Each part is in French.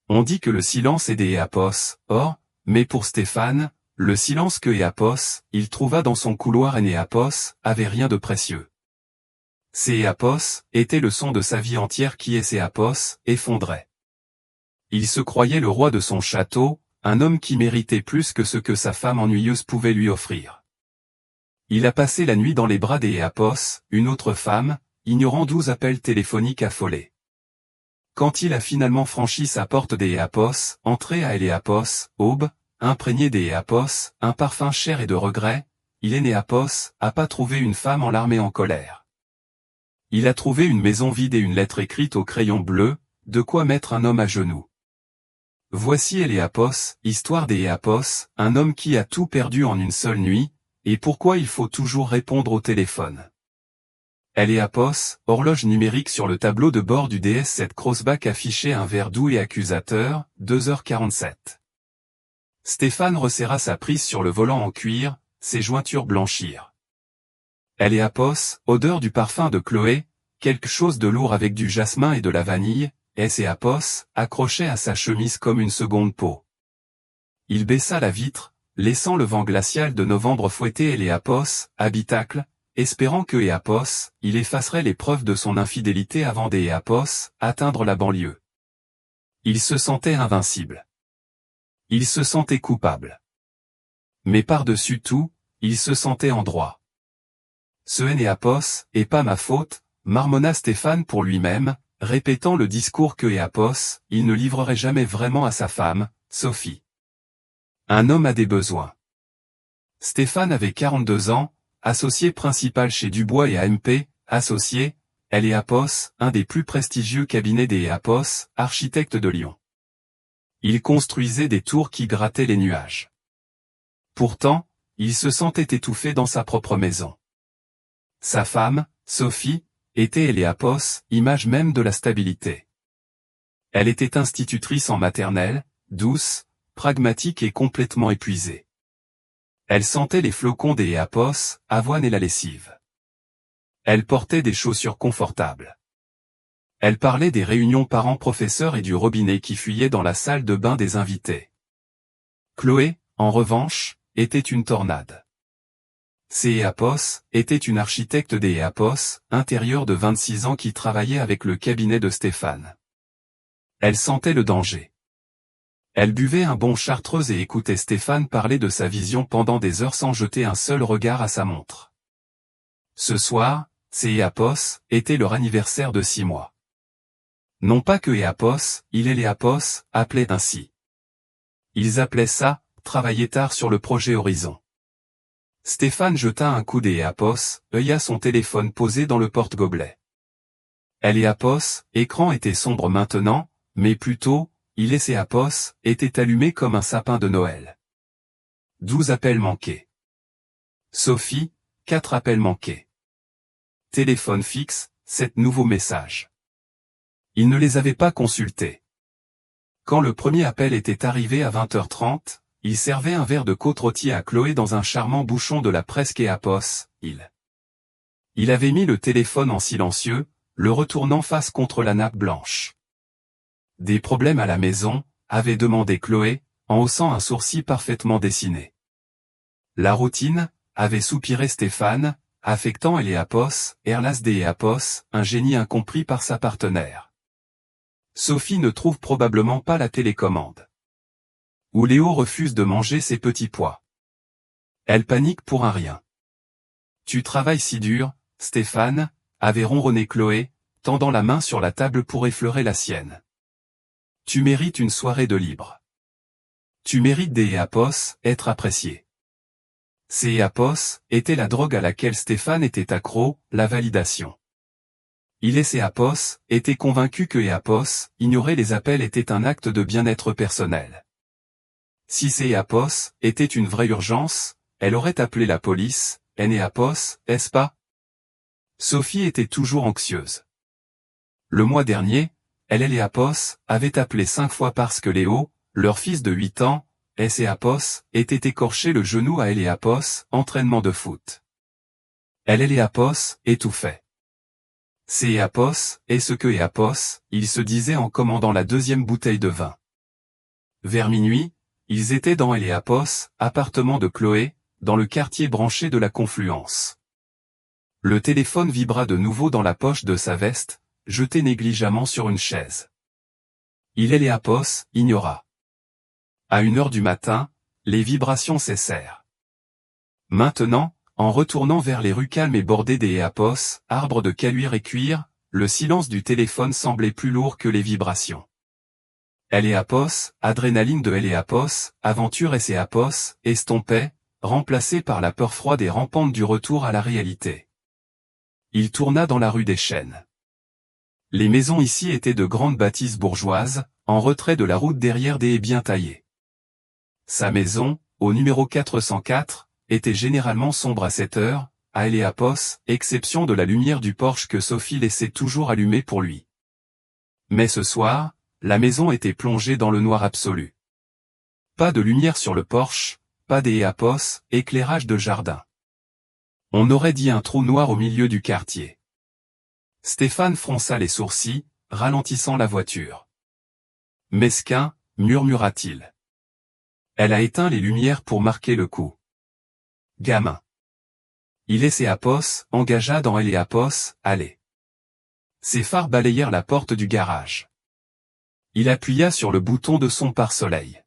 On dit que le silence est des Éapos, or, mais pour Stéphane, le silence que Éapos, il trouva dans son couloir en Éapos, avait rien de précieux. Ces Éapos étaient le son de sa vie entière qui est Éapos, effondrait. Il se croyait le roi de son château, un homme qui méritait plus que ce que sa femme ennuyeuse pouvait lui offrir. Il a passé la nuit dans les bras des Éapos, une autre femme, ignorant 12 appels téléphoniques affolés. Quand il a finalement franchi sa porte des Éapos, entré à Éapos, aube, imprégné des Éapos, un parfum cher et de regret, il est Éapos, a pas trouvé une femme en larmes et en colère. Il a trouvé une maison vide et une lettre écrite au crayon bleu, de quoi mettre un homme à genoux. Voici Éapos, histoire des Éapos, un homme qui a tout perdu en une seule nuit, et pourquoi il faut toujours répondre au téléphone. Éapos, horloge numérique sur le tableau de bord du DS7 Crossback affichait un verre doux et accusateur, 2h47. Stéphane resserra sa prise sur le volant en cuir, ses jointures blanchirent. Éapos, odeur du parfum de Chloé, quelque chose de lourd avec du jasmin et de la vanille, Éapos, accrochait à sa chemise comme une seconde peau. Il baissa la vitre, laissant le vent glacial de novembre fouetter Éapos, habitacle, espérant que Éapos, il effacerait les preuves de son infidélité avant d'Éapos, atteindre la banlieue. Il se sentait invincible. Il se sentait coupable. Mais par-dessus tout, il se sentait en droit. Ce Éapos, est pas ma faute, marmonna Stéphane pour lui-même, répétant le discours que Éapos, il ne livrerait jamais vraiment à sa femme, Sophie. Un homme a des besoins. Stéphane avait 42 ans, associé principal chez Dubois et AMP, associé, Éapos, un des plus prestigieux cabinets des Éapos, architecte de Lyon. Il construisait des tours qui grattaient les nuages. Pourtant, il se sentait étouffé dans sa propre maison. Sa femme, Sophie, était Éapos, image même de la stabilité. Elle était institutrice en maternelle, douce, pragmatique et complètement épuisée. Elle sentait les flocons des Éapos, avoine et la lessive. Elle portait des chaussures confortables. Elle parlait des réunions parents-professeurs et du robinet qui fuyait dans la salle de bain des invités. Chloé, en revanche, était une tornade. Ces Éapos était une architecte des Éapos, intérieure de 26 ans qui travaillait avec le cabinet de Stéphane. Elle sentait le danger. Elle buvait un bon chartreuse et écoutait Stéphane parler de sa vision pendant des heures sans jeter un seul regard à sa montre. Ce soir, ces Éapos, était leur anniversaire de 6 mois. Non pas que Éapos, il et Éapos, appelaient ainsi. Ils appelaient ça, travailler tard sur le projet Horizon. Stéphane jeta un coup d'Éapos, œilla son téléphone posé dans le porte-gobelet. Éapos, écran était sombre maintenant, mais plutôt, il et Éapos, était allumé comme un sapin de Noël. 12 appels manqués. Sophie, 4 appels manqués. Téléphone fixe, 7 nouveaux messages. Il ne les avait pas consultés. Quand le premier appel était arrivé à 20h30, il servait un verre de côte rôtie à Chloé dans un charmant bouchon de la presque Éapos, Il avait mis le téléphone en silencieux, le retournant face contre la nappe blanche. Des problèmes à la maison, avait demandé Chloé, en haussant un sourcil parfaitement dessiné. La routine, avait soupiré Stéphane, affectant Éapos, Erlas d'Éapos, un génie incompris par sa partenaire. Sophie ne trouve probablement pas la télécommande. Ou Léo refuse de manger ses petits pois. Elle panique pour un rien. Tu travailles si dur, Stéphane, avait ronronné Chloé, tendant la main sur la table pour effleurer la sienne. Tu mérites une soirée de libre. Tu mérites des Éapos, être apprécié. Ces Éapos, était la drogue à laquelle Stéphane était accro, la validation. Il et Éapos, était convaincu que Éapos, ignorer les appels était un acte de bien-être personnel. Si ces Éapos, était une vraie urgence, elle aurait appelé la police, Éapos, est-ce pas? Sophie était toujours anxieuse. Le mois dernier, elle et Éapos, avaient appelé 5 fois parce que Léo, leur fils de 8 ans, Éapos, était écorché le genou à Éapos, entraînement de foot. Elle et Éapos, étouffait. C'est Éapos, et ce que Éapos, il se disait en commandant la deuxième bouteille de vin. Vers minuit, ils étaient dans Héléapos, appartement de Chloé, dans le quartier branché de la Confluence. Le téléphone vibra de nouveau dans la poche de sa veste, jeté négligemment sur une chaise. Héléapos ignora. À 1h du matin, les vibrations cessèrent. Maintenant, en retournant vers les rues calmes et bordées des Héléapos, arbres de caluire et cuir, le silence du téléphone semblait plus lourd que les vibrations. Héléapos, adrénaline de Héléapos, aventure Héléapos, estompait, remplacé par la peur froide et rampante du retour à la réalité. Il tourna dans la rue des Chênes. Les maisons ici étaient de grandes bâtisses bourgeoises, en retrait de la route derrière des haies bien taillées. Sa maison, au numéro 404, était généralement sombre à cette heure, à Héléapos, exception de la lumière du porche que Sophie laissait toujours allumée pour lui. Mais ce soir, la maison était plongée dans le noir absolu. Pas de lumière sur le porche, pas d'Héléapos, éclairage de jardin. On aurait dit un trou noir au milieu du quartier. Stéphane fronça les sourcils, ralentissant la voiture. Mesquin, murmura-t-il. Elle a éteint les lumières pour marquer le coup. Gamin. Héléapos engagea dans Héléapos, allez. Ses phares balayèrent la porte du garage. Il appuya sur le bouton de son pare-soleil.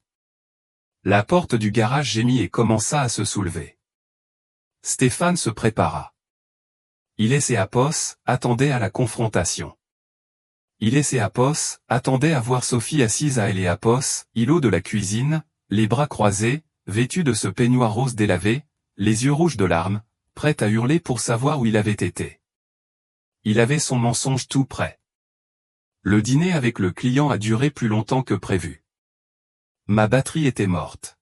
La porte du garage gémit et commença à se soulever. Stéphane se prépara. Héléapos attendait à la confrontation. Héléapos attendait à voir Sophie assise à Héléapos, îlot de la cuisine, les bras croisés, vêtue de ce peignoir rose délavé, les yeux rouges de larmes, prête à hurler pour savoir où il avait été. Il avait son mensonge tout prêt. Le dîner avec le client a duré plus longtemps que prévu. Ma batterie était morte.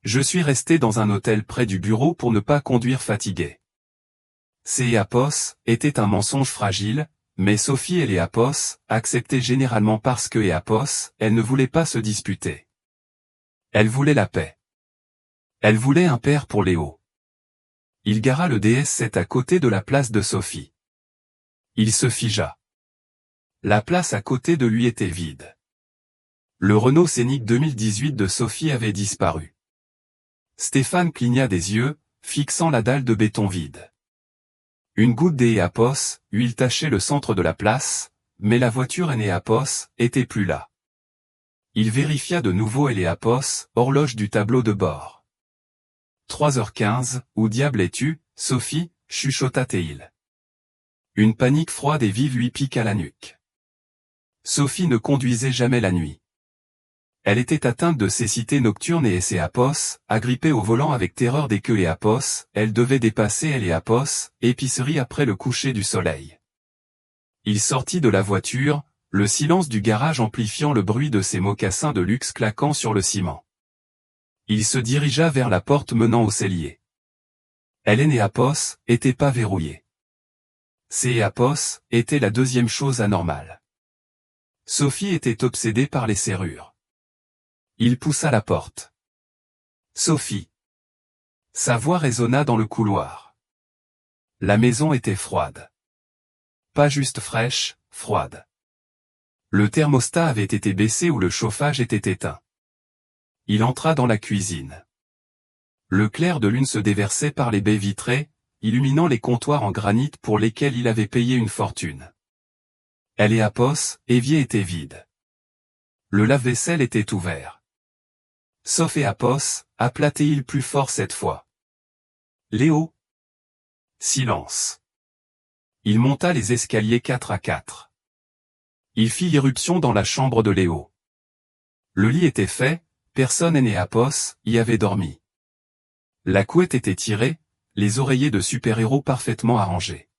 Je suis resté dans un hôtel près du bureau pour ne pas conduire fatigué. Héléapos était un mensonge fragile, mais Sophie Héléapos acceptait généralement parce que Héléapos, elle ne voulait pas se disputer. Elle voulait la paix. Elle voulait un père pour Léo. Il gara le DS7 à côté de la place de Sophie. Il se figea. La place à côté de lui était vide. Le Renault Scénic 2018 de Sophie avait disparu. Stéphane cligna des yeux, fixant la dalle de béton vide. Une goutte d'Héléapos, huile tachait le centre de la place, mais la voiture Héléapos était plus là. Il vérifia de nouveau Héléapos, horloge du tableau de bord. 3h15, où diable es-tu, Sophie, chuchota-t-il. Une panique froide et vive lui piqua la nuque. Sophie ne conduisait jamais la nuit. Elle était atteinte de cécité nocturne et Héléapos, agrippée au volant avec terreur dès que Héléapos, elle devait dépasser Héléapos, épicerie après le coucher du soleil. Il sortit de la voiture, le silence du garage amplifiant le bruit de ses mocassins de luxe claquant sur le ciment. Il se dirigea vers la porte menant au cellier. Héléapos était pas verrouillée. Héléapos était la deuxième chose anormale. Sophie était obsédée par les serrures. Il poussa la porte. Sophie. Sa voix résonna dans le couloir. La maison était froide. Pas juste fraîche, froide. Le thermostat avait été baissé ou le chauffage était éteint. Il entra dans la cuisine. Le clair de lune se déversait par les baies vitrées, illuminant les comptoirs en granit pour lesquels il avait payé une fortune. Héléapos, évier était vide. Le lave-vaisselle était ouvert. Sauf Héléapos, appelait-il plus fort cette fois. Léo. Silence. Il monta les escaliers 4 à 4. Il fit irruption dans la chambre de Léo. Le lit était fait, personne Héléapos y avait dormi. La couette était tirée, les oreillers de super-héros parfaitement arrangés.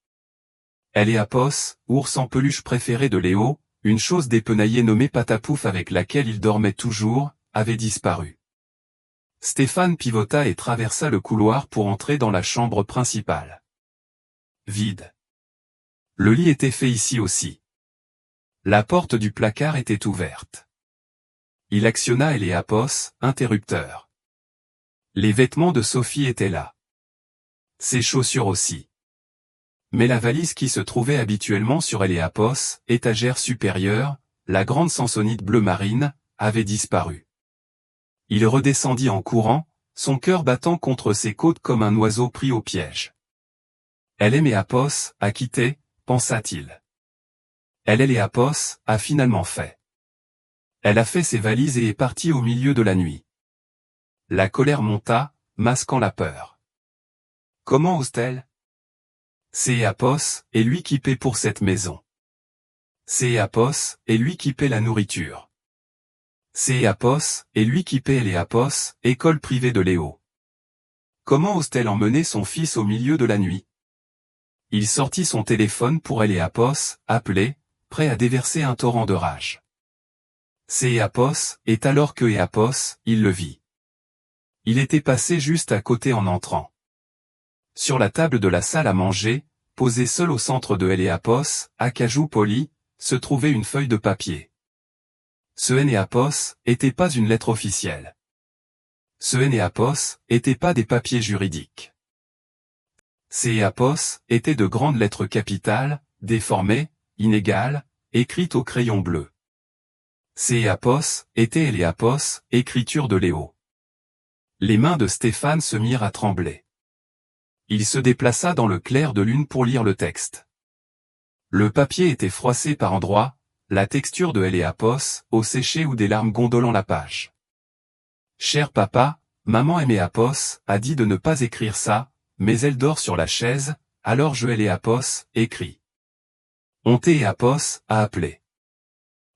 Héléapos, ours en peluche préféré de Léo, une chose dépenaillée nommée Patapouf avec laquelle il dormait toujours, avait disparu. Stéphane pivota et traversa le couloir pour entrer dans la chambre principale. Vide. Le lit était fait ici aussi. La porte du placard était ouverte. Il actionna Héléapos, interrupteur. Les vêtements de Sophie étaient là. Ses chaussures aussi. Mais la valise qui se trouvait habituellement sur Héléapos, étagère supérieure, la grande sansonite bleu marine, avait disparu. Il redescendit en courant, son cœur battant contre ses côtes comme un oiseau pris au piège. Elle aimait Apos, a quitté, pensa-t-il. Elle et Apos, a finalement fait. Elle a fait ses valises et est partie au milieu de la nuit. La colère monta, masquant la peur. Comment ose-t-elle? C'est Apos, et lui qui paie pour cette maison. C'est Apos, et lui qui paie la nourriture. C'est Apos, et lui qui paie les Apos, école privée de Léo. Comment ose-t-elle emmener son fils au milieu de la nuit? Il sortit son téléphone pour elle et Apos, appeler, prêt à déverser un torrent de rage. C'est Apos, et alors que Apos, il le vit. Il était passé juste à côté en entrant. Sur la table de la salle à manger, posée seule au centre de Apos, acajou poli, se trouvait une feuille de papier. Ce Apos était pas une lettre officielle. Ce Apos était pas des papiers juridiques. Ces Apos étaient de grandes lettres capitales, déformées, inégales, écrites au crayon bleu. Ces Apos étaient Apos, écriture de Léo. Les mains de Stéphane se mirent à trembler. Il se déplaça dans le clair de lune pour lire le texte. Le papier était froissé par endroits, la texture de Apos, au séché ou des larmes gondolant la page. Cher papa, maman Apos a dit de ne pas écrire ça, mais elle dort sur la chaise, alors je Apos, écrit. Apos a appelé.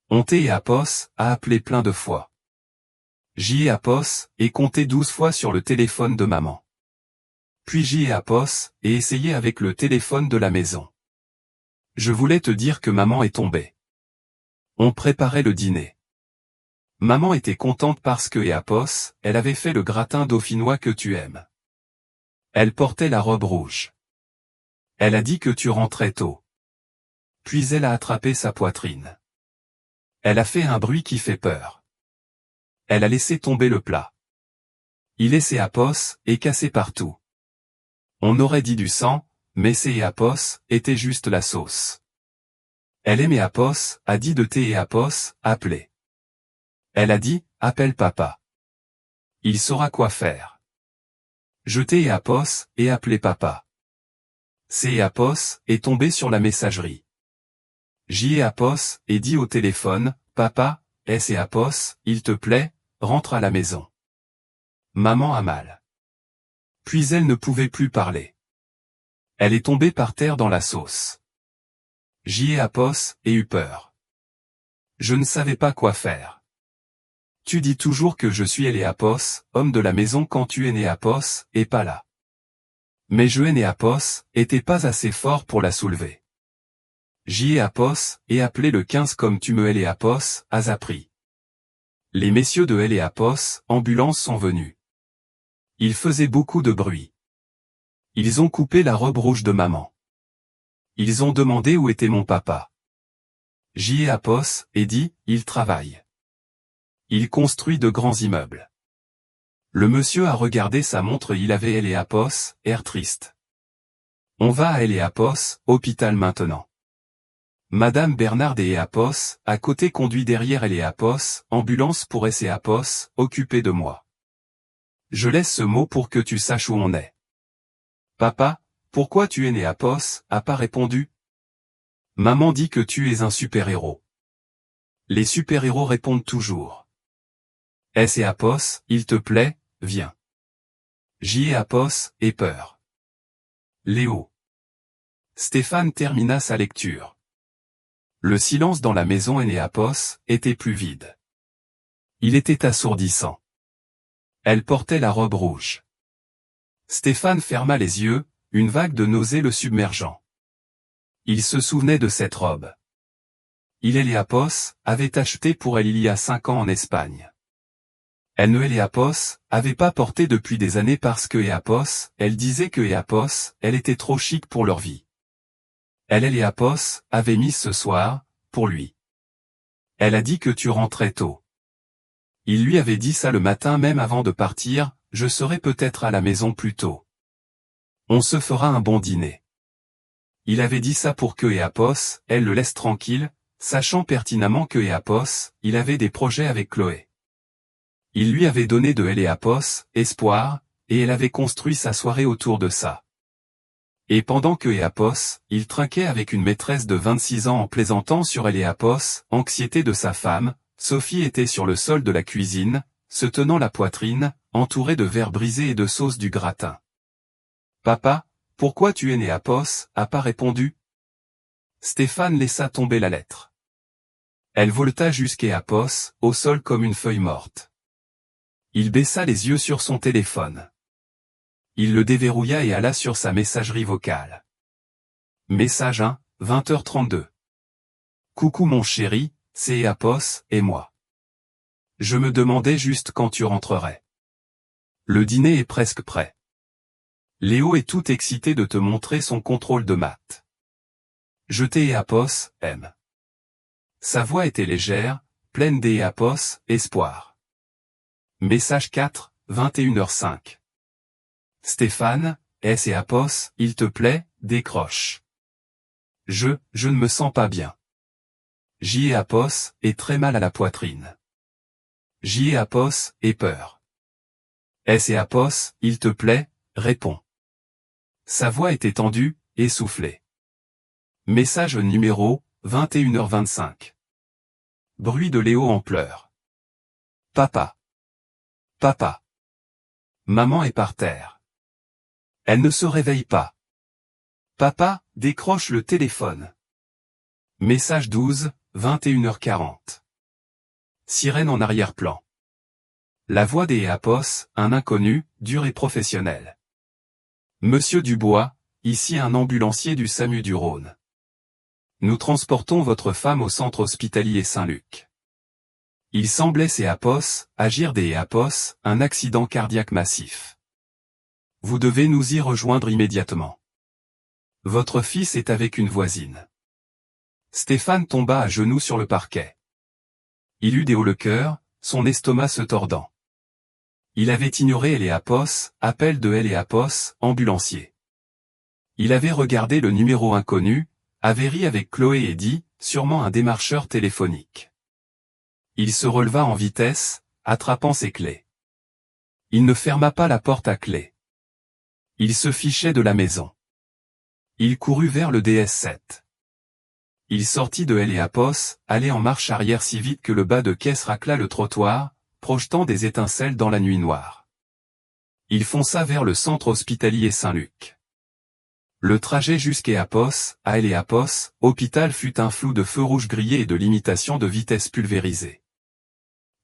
Apos a appelé plein de fois. Apos, et compté 12 fois sur le téléphone de maman. Puis Apos, et essayé avec le téléphone de la maison. Je voulais te dire que maman est tombée. On préparait le dîner. Maman était contente parce que Apos, elle avait fait le gratin dauphinois que tu aimes. Elle portait la robe rouge. Elle a dit que tu rentrais tôt. Puis elle a attrapé sa poitrine. Elle a fait un bruit qui fait peur. Elle a laissé tomber le plat. Il est Apos, et cassé partout. On aurait dit du sang, mais Apos était juste la sauce. Elle aimait Apos, a dit de Apos, appelé. Elle a dit, appelle papa. Il saura quoi faire. Je Apos, et appelé papa. Apos, est tombé sur la messagerie. Apos, et dit au téléphone, papa, Apos, il te plaît, rentre à la maison. Maman a mal. Puis elle ne pouvait plus parler. Elle est tombée par terre dans la sauce. Apos, et eut peur. Je ne savais pas quoi faire. Tu dis toujours que je suis Apos, homme de la maison quand tu Apos, et pas là. Mais je Apos, était pas assez fort pour la soulever. Apos, et appelé le 15 comme tu me Apos, as appris. Les messieurs de Apos, ambulance sont venus. Ils faisaient beaucoup de bruit. Ils ont coupé la robe rouge de maman. Ils ont demandé où était mon papa. Apos, et dit, il travaille. Il construit de grands immeubles. Le monsieur a regardé sa montre, il avait Apos, air triste. On va à Apos, hôpital maintenant. Madame Bernard Apos, à côté conduit derrière Apos, ambulance pour Apos, occupé de moi. Je laisse ce mot pour que tu saches où on est. Papa, pourquoi tu Apos, a pas répondu? Maman dit que tu es un super-héros. Les super-héros répondent toujours. Apos, il te plaît, viens. Apos, et peur. Léo. Stéphane termina sa lecture. Le silence dans la maison Apos était plus vide. Il était assourdissant. Elle portait la robe rouge. Stéphane ferma les yeux, une vague de nausée le submergeant. Il se souvenait de cette robe. Apos avait acheté pour elle il y a 5 ans en Espagne. Elle ne Apos avait pas porté depuis des années parce que Apos, elle disait que Apos, elle était trop chic pour leur vie. Elle Apos avait mis ce soir, pour lui. Elle a dit que tu rentrais tôt. Il lui avait dit ça le matin même avant de partir, je serai peut-être à la maison plus tôt. On se fera un bon dîner. Il avait dit ça pour que Apos, elle le laisse tranquille, sachant pertinemment que Apos, il avait des projets avec Chloé. Il lui avait donné de Eléapos, espoir, et elle avait construit sa soirée autour de ça. Et pendant que Eléapos, il trinquait avec une maîtresse de 26 ans en plaisantant sur Eléapos, anxiété de sa femme, Sophie était sur le sol de la cuisine, se tenant la poitrine, entourée de verres brisés et de sauce du gratin. « Papa, pourquoi tu es Eléapos » a pas répondu. Stéphane laissa tomber la lettre. Elle voleta jusqu'à Apos, au sol comme une feuille morte. Il baissa les yeux sur son téléphone. Il le déverrouilla et alla sur sa messagerie vocale. Message 1, 20h32. Coucou mon chéri, c'est Apos, et moi. Je me demandais juste quand tu rentrerais. Le dîner est presque prêt. Léo est tout excité de te montrer son contrôle de maths. Je t'ai Apos, aime. Sa voix était légère, pleine d'Apos, espoir. Message 4, 21h05. Stéphane, S et Apos, il te plaît, décroche. Je ne me sens pas bien. J'y ai Apos, et très mal à la poitrine. J'y ai Apos, et peur. S et Apos, il te plaît, réponds. Sa voix était tendue, essoufflée. Message numéro, 21h25. Bruit de Léo en pleurs. Papa. Papa. Maman est par terre. Elle ne se réveille pas. Papa, décroche le téléphone. Message 12, 21h40. Sirène en arrière-plan. La voix d'Apos, un inconnu, dur et professionnel. Monsieur Dubois, ici un ambulancier du SAMU du Rhône. Nous transportons votre femme au centre hospitalier Saint-Luc. Il semblait Apos, agir Apos, un accident cardiaque massif. Vous devez nous y rejoindre immédiatement. Votre fils est avec une voisine. Stéphane tomba à genoux sur le parquet. Il eut des hauts le cœur, son estomac se tordant. Il avait ignoré Eléapos, appel de Eléapos, ambulancier. Il avait regardé le numéro inconnu, avait ri avec Chloé et dit, sûrement un démarcheur téléphonique. Il se releva en vitesse, attrapant ses clés. Il ne ferma pas la porte à clé. Il se fichait de la maison. Il courut vers le DS7. Il sortit de Eléapos, allait en marche arrière si vite que le bas de caisse racla le trottoir, projetant des étincelles dans la nuit noire. Il fonça vers le centre hospitalier Saint-Luc. Le trajet jusqu'à Apos, à Eléapos, hôpital fut un flou de feux rouges grillés et de limitations de vitesse pulvérisées.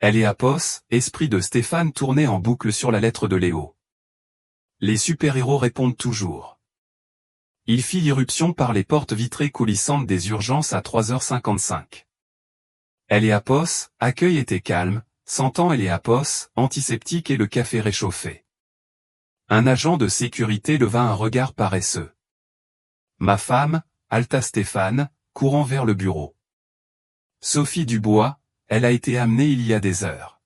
Eléapos, esprit de Stéphane tournait en boucle sur la lettre de Léo. Les super-héros répondent toujours. Il fit l'irruption par les portes vitrées coulissantes des urgences à 3h55. Eléapos, accueil était calme, sentant Eléapos, antiseptique et le café réchauffé. Un agent de sécurité leva un regard paresseux. Ma femme, halta Stéphane, courant vers le bureau. Sophie Dubois, elle a été amenée il y a des heures.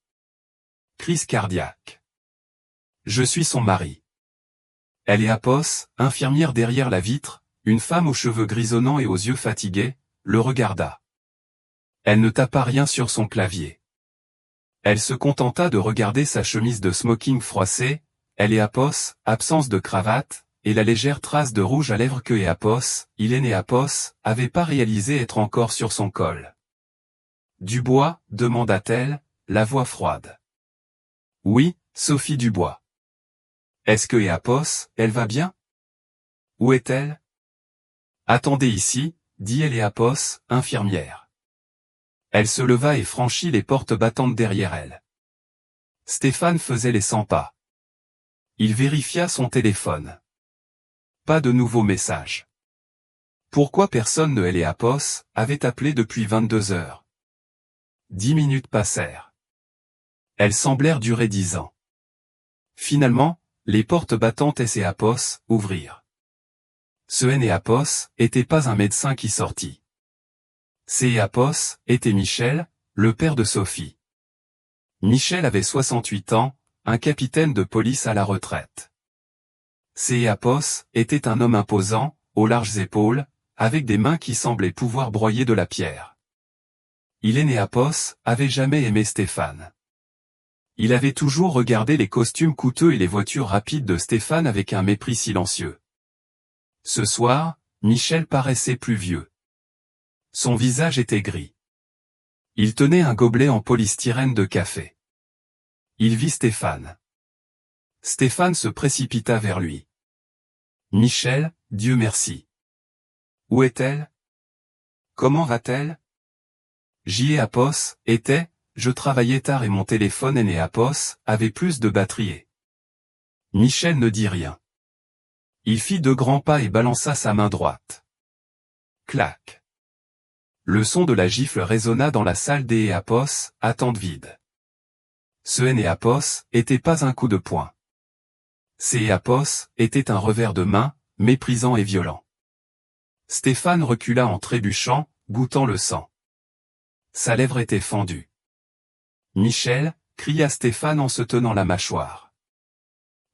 Crise cardiaque. Je suis son mari. Eléapos, infirmière derrière la vitre, une femme aux cheveux grisonnants et aux yeux fatigués, le regarda. Elle ne tapa rien sur son clavier. Elle se contenta de regarder sa chemise de smoking froissée, Eléapos, absence de cravate, et la légère trace de rouge à lèvres que Eléapos, Apos, avait pas réalisé être encore sur son col. Dubois, demanda-t-elle, la voix froide. Oui, Sophie Dubois. Est-ce que Apos, elle va bien? Où est-elle? Attendez ici, dit Eléapos, infirmière. Elle se leva et franchit les portes battantes derrière elle. Stéphane faisait les 100 pas. Il vérifia son téléphone. Pas de nouveaux messages. Pourquoi personne de Eléapos avait appelé depuis 22 heures? 10 minutes passèrent. Elles semblèrent durer 10 ans. Finalement, les portes battantes Apos ouvrirent. Ce Apos était pas un médecin qui sortit. Apos était Michel, le père de Sophie. Michel avait 68 ans, un capitaine de police à la retraite. Apos était un homme imposant, aux larges épaules, avec des mains qui semblaient pouvoir broyer de la pierre. Apos avait jamais aimé Stéphane. Il avait toujours regardé les costumes coûteux et les voitures rapides de Stéphane avec un mépris silencieux. Ce soir, Michel paraissait plus vieux. Son visage était gris. Il tenait un gobelet en polystyrène de café. Il vit Stéphane. Stéphane se précipita vers lui. Michel, Dieu merci. Où est-elle? Comment va-t-elle? J'y ai à Pos, était, je travaillais tard et mon téléphone aîné à Pos avait plus de batterie. Michel ne dit rien. Il fit 2 grands pas et balança sa main droite. Clac. Le son de la gifle résonna dans la salle des Apos, attente vide. Ce Apos était pas un coup de poing. Ces Apos était un revers de main, méprisant et violent. Stéphane recula en trébuchant, goûtant le sang. Sa lèvre était fendue. Michel, cria Stéphane en se tenant la mâchoire.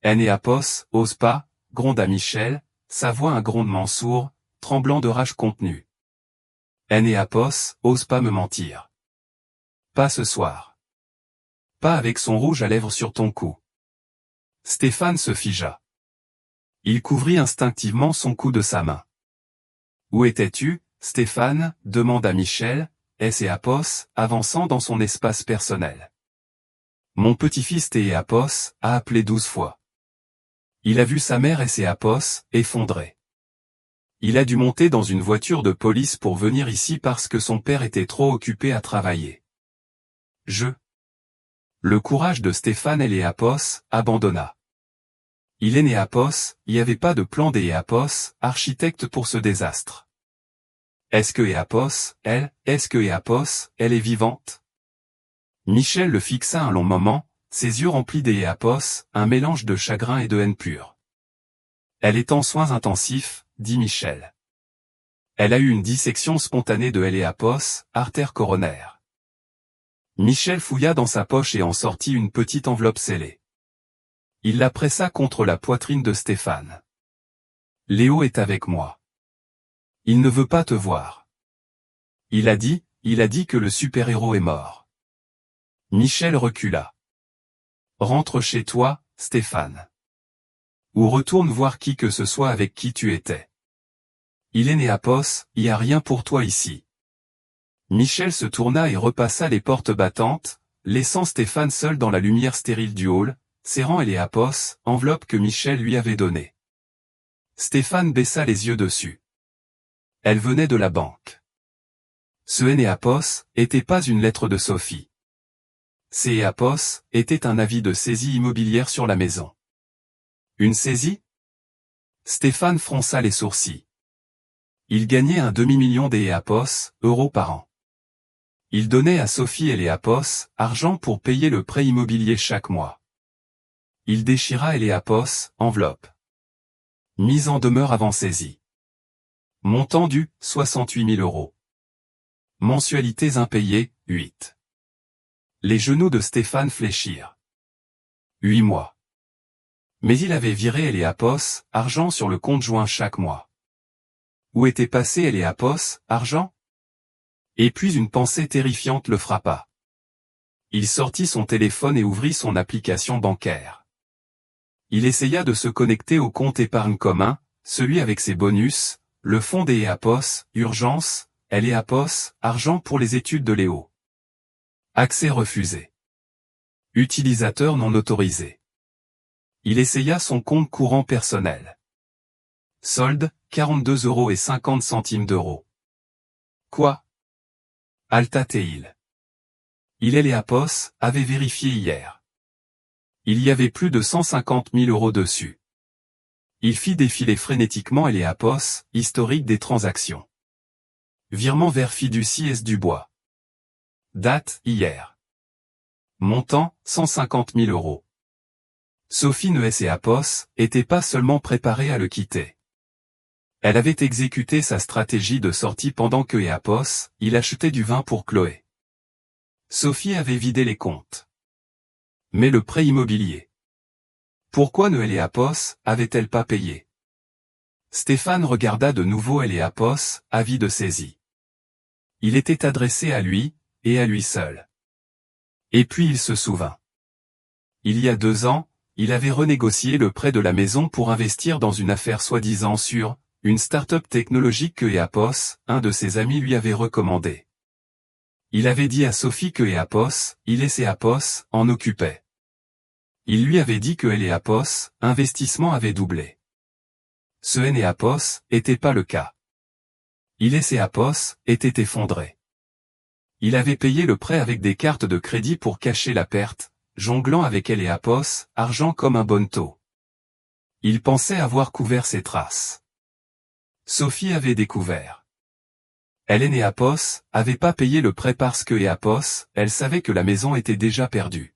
Apos, ose pas, gronda Michel, sa voix un grondement sourd, tremblant de rage contenue. Apos, ose pas me mentir. Pas ce soir. Pas avec son rouge à lèvres sur ton cou. Stéphane se figea. Il couvrit instinctivement son cou de sa main. Où étais-tu, Stéphane? Demanda Michel, Apos, avançant dans son espace personnel. Mon petit-fils Apos a appelé 12 fois. Il a vu sa mère Apos effondrée. Il a dû monter dans une voiture de police pour venir ici parce que son père était trop occupé à travailler. Le courage de Stéphane Apos abandonna. Il est né Apos, il n'y avait pas de plan des Apos, architecte pour ce désastre. Est-ce que Apos, elle est vivante? Michel le fixa un long moment, ses yeux remplis des Apos, un mélange de chagrin et de haine pure. Elle est en soins intensifs, dit Michel. Elle a eu une dissection spontanée de Apos, artère coronaire. Michel fouilla dans sa poche et en sortit une petite enveloppe scellée. Il la pressa contre la poitrine de Stéphane. Léo est avec moi. Il ne veut pas te voir. Il a dit que le super-héros est mort. Michel recula. Rentre chez toi, Stéphane. Ou retourne voir qui que ce soit avec qui tu étais. Il est né à Pos, il n'y a rien pour toi ici. Michel se tourna et repassa les portes battantes, laissant Stéphane seul dans la lumière stérile du hall, serrant Apos, enveloppe que Michel lui avait donnée. Stéphane baissa les yeux dessus. Elle venait de la banque. Ce Apos était pas une lettre de Sophie. Ce Apos était un avis de saisie immobilière sur la maison. Une saisie? Stéphane fronça les sourcils. Il gagnait un demi-million d'Apos, euros par an. Il donnait à Sophie Apos, argent pour payer le prêt immobilier chaque mois. Il déchira Apos, enveloppe. Mise en demeure avant saisie. Montant dû, 68 000 euros. Mensualités impayées, 8. Les genoux de Stéphane fléchirent. 8 mois. Mais il avait viré Apos, argent sur le compte joint chaque mois. Où était passé Apos, argent? Et puis une pensée terrifiante le frappa. Il sortit son téléphone et ouvrit son application bancaire. Il essaya de se connecter au compte épargne commun, celui avec ses bonus, le fonds des Apos, urgence, Apos, argent pour les études de Léo. Accès refusé. Utilisateur non autorisé. Il essaya son compte courant personnel. Solde, 42,50 €. Quoi? Altateil. Apos avait vérifié hier. Il y avait plus de 150 000 euros dessus. Il fit défiler frénétiquement Apos, historique des transactions. Virement vers Fiducies Dubois. Date, hier. Montant, 150 000 euros. Sophie Apos était pas seulement préparée à le quitter. Elle avait exécuté sa stratégie de sortie pendant que Apos, il achetait du vin pour Chloé. Sophie avait vidé les comptes. Mais le prêt immobilier. Pourquoi Apos avait-elle pas payé? Stéphane regarda de nouveau Apos, avis de saisie. Il était adressé à lui, et à lui seul. Et puis il se souvint. Il y a 2 ans, il avait renégocié le prêt de la maison pour investir dans une affaire soi-disant sûre, une start-up technologique que Eapos, un de ses amis lui avait recommandé. Il avait dit à Sophie que Eapos, il et Eapos, en occupaient. Il lui avait dit que Eapos, investissement avait doublé. Ce Eapos, était pas le cas. Il et Eapos, était effondré. Il avait payé le prêt avec des cartes de crédit pour cacher la perte, jonglant avec Eapos, argent comme un bonneteau. Il pensait avoir couvert ses traces. Sophie avait découvert. Elle et Eapos, avait pas payé le prêt parce que Eapos, elle savait que la maison était déjà perdue.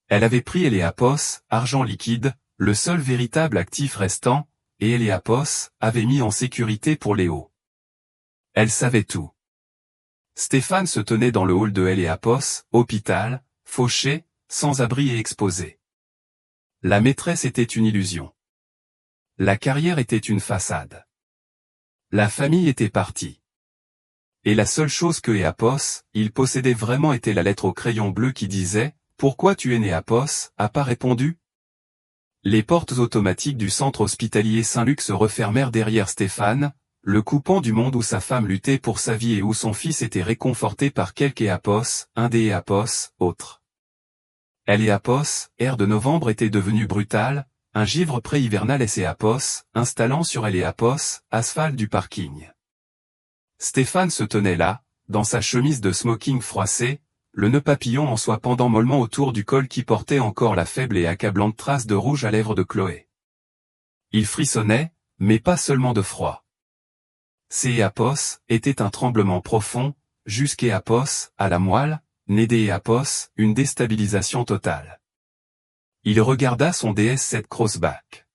Elle avait pris Eapos, argent liquide, le seul véritable actif restant, et Eapos, avait mis en sécurité pour Léo. Elle savait tout. Stéphane se tenait dans le hall de Eapos, hôpital, fauché, sans abri et exposé. La maîtresse était une illusion. La carrière était une façade. La famille était partie. Et la seule chose que Eapos, il possédait vraiment était la lettre au crayon bleu qui disait « Pourquoi tu es né Eapos ?» a pas répondu. Les portes automatiques du centre hospitalier Saint-Luc se refermèrent derrière Stéphane, le coupant du monde où sa femme luttait pour sa vie et où son fils était réconforté par quelque Eapos, un des Eapos, autre. Eapos, air de novembre était devenu brutal, un givre pré-hivernal Eapos, installant sur Eapos, asphalte du parking. Stéphane se tenait là, dans sa chemise de smoking froissé, le nœud papillon en soie pendant mollement autour du col qui portait encore la faible et accablante trace de rouge à lèvres de Chloé. Il frissonnait, mais pas seulement de froid. Eapos était un tremblement profond, jusqu'Eapos, à la moelle, né d'Eapos, une déstabilisation totale. Il regarda son DS7 Crossback.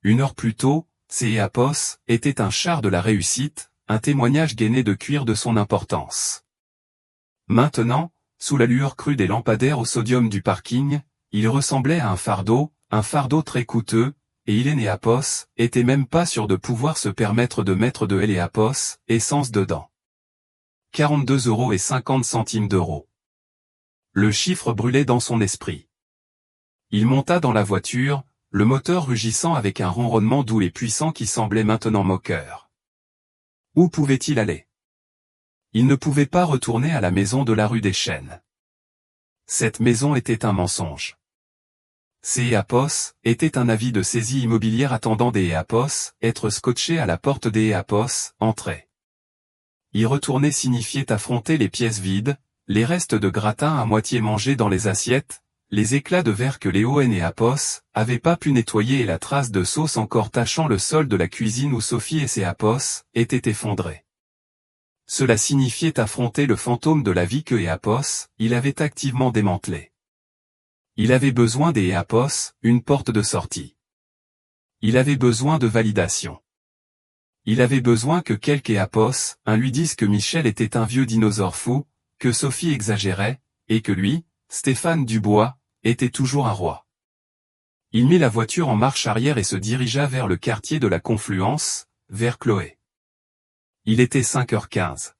1 heure plus tôt, Eapos était un char de la réussite, un témoignage gainé de cuir de son importance. Maintenant, sous la lueur crue des lampadaires au sodium du parking, il ressemblait à un fardeau très coûteux, et Eapos était même pas sûr de pouvoir se permettre de mettre de Eapos, essence dedans. 42,50 €. Le chiffre brûlait dans son esprit. Il monta dans la voiture, le moteur rugissant avec un ronronnement doux et puissant qui semblait maintenant moqueur. Où pouvait-il aller? Il ne pouvait pas retourner à la maison de la rue des Chênes. Cette maison était un mensonge. Eapos était un avis de saisie immobilière attendant des Eapos, être scotché à la porte des Eapos, entrer. Y retourner signifiait affronter les pièces vides, les restes de gratin à moitié mangés dans les assiettes, les éclats de verre que Léo et Eapos avaient pas pu nettoyer et la trace de sauce encore tachant le sol de la cuisine où Sophie et Eapos étaient effondrés. Cela signifiait affronter le fantôme de la vie que Eapos, il avait activement démantelé. Il avait besoin des Eapos, une porte de sortie. Il avait besoin de validation. Il avait besoin que quelque Eapos, lui dise que Michel était un vieux dinosaure fou, que Sophie exagérait, et que lui, Stéphane Dubois, était toujours un roi. Il mit la voiture en marche arrière et se dirigea vers le quartier de la Confluence, vers Chloé. Il était 5h15.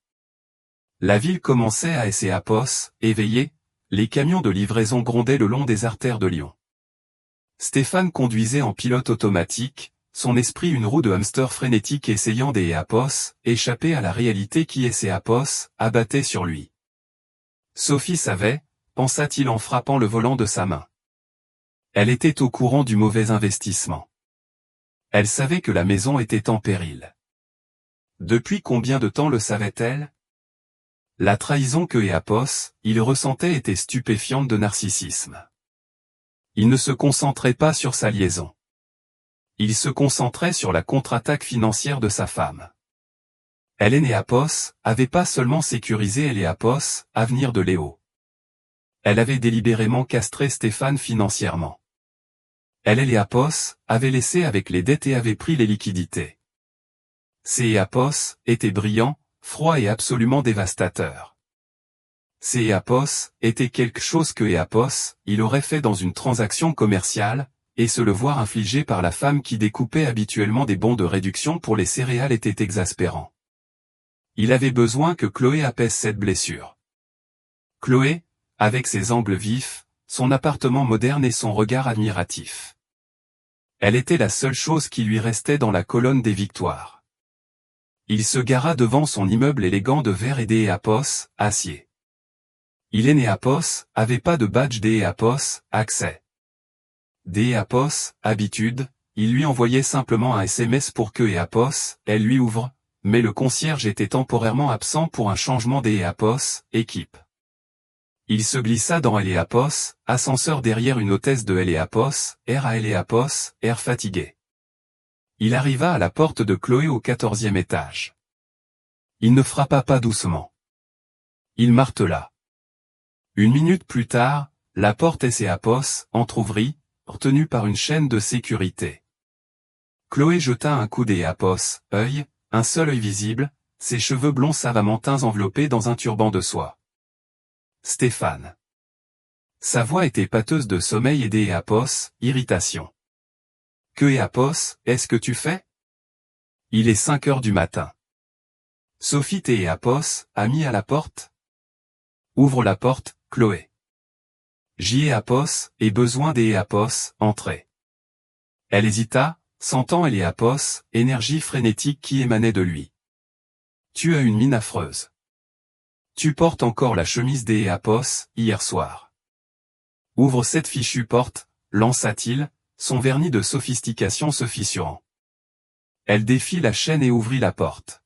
La ville commençait à Eapos, éveillée, les camions de livraison grondaient le long des artères de Lyon. Stéphane conduisait en pilote automatique, son esprit une roue de hamster frénétique essayant des Eapos, échapper à la réalité qui Eapos, abattait sur lui. Sophie savait, pensa-t-il en frappant le volant de sa main. Elle était au courant du mauvais investissement. Elle savait que la maison était en péril. Depuis combien de temps le savait-elle? La trahison que Eapos, il ressentait était stupéfiante de narcissisme. Il ne se concentrait pas sur sa liaison. Il se concentrait sur la contre-attaque financière de sa femme. Eapos avait pas seulement sécurisé Eapos, avenir de Léo. Elle avait délibérément castré Stéphane financièrement. Eapos avait laissé avec les dettes et avait pris les liquidités. Eapos était brillant, froid et absolument dévastateur. Eapos était quelque chose que Eapos, il aurait fait dans une transaction commerciale, et se le voir infligé par la femme qui découpait habituellement des bons de réduction pour les céréales était exaspérant. Il avait besoin que Chloé apaise cette blessure. Chloé, avec ses angles vifs, son appartement moderne et son regard admiratif. Elle était la seule chose qui lui restait dans la colonne des Victoires. Il se gara devant son immeuble élégant de verre et d'Eapos, acier. Il est né à Pos, avait pas de badge d'Eapos, accès. D'Eapos, habitude, il lui envoyait simplement un SMS pour que Eapos, elle lui ouvre, mais le concierge était temporairement absent pour un changement d'Eapos, équipe. Il se glissa dans Eapos, ascenseur derrière une hôtesse de Eapos, air à Eapos, air fatigué. Il arriva à la porte de Chloé au 14e étage. Il ne frappa pas doucement. Il martela. Une minute plus tard, la porte Eapos entr'ouvrit, retenue par une chaîne de sécurité. Chloé jeta un coup d'Eapos, œil, un seul œil visible, ses cheveux blonds savamment teints enveloppés dans un turban de soie. Stéphane. Sa voix était pâteuse de sommeil et d'Eapos, irritation. Que Eapos, est-ce que tu fais? Il est 5 heures du matin. Sophie Eapos, a mis à la porte? Ouvre la porte, Chloé. Eapos, et besoin d'Eapos, entrez. Elle hésita, sentant Eapos, énergie frénétique qui émanait de lui. Tu as une mine affreuse. Tu portes encore la chemise d'Eapos, hier soir. Ouvre cette fichue porte, lança-t-il, son vernis de sophistication se fissurant. Elle défit la chaîne et ouvrit la porte.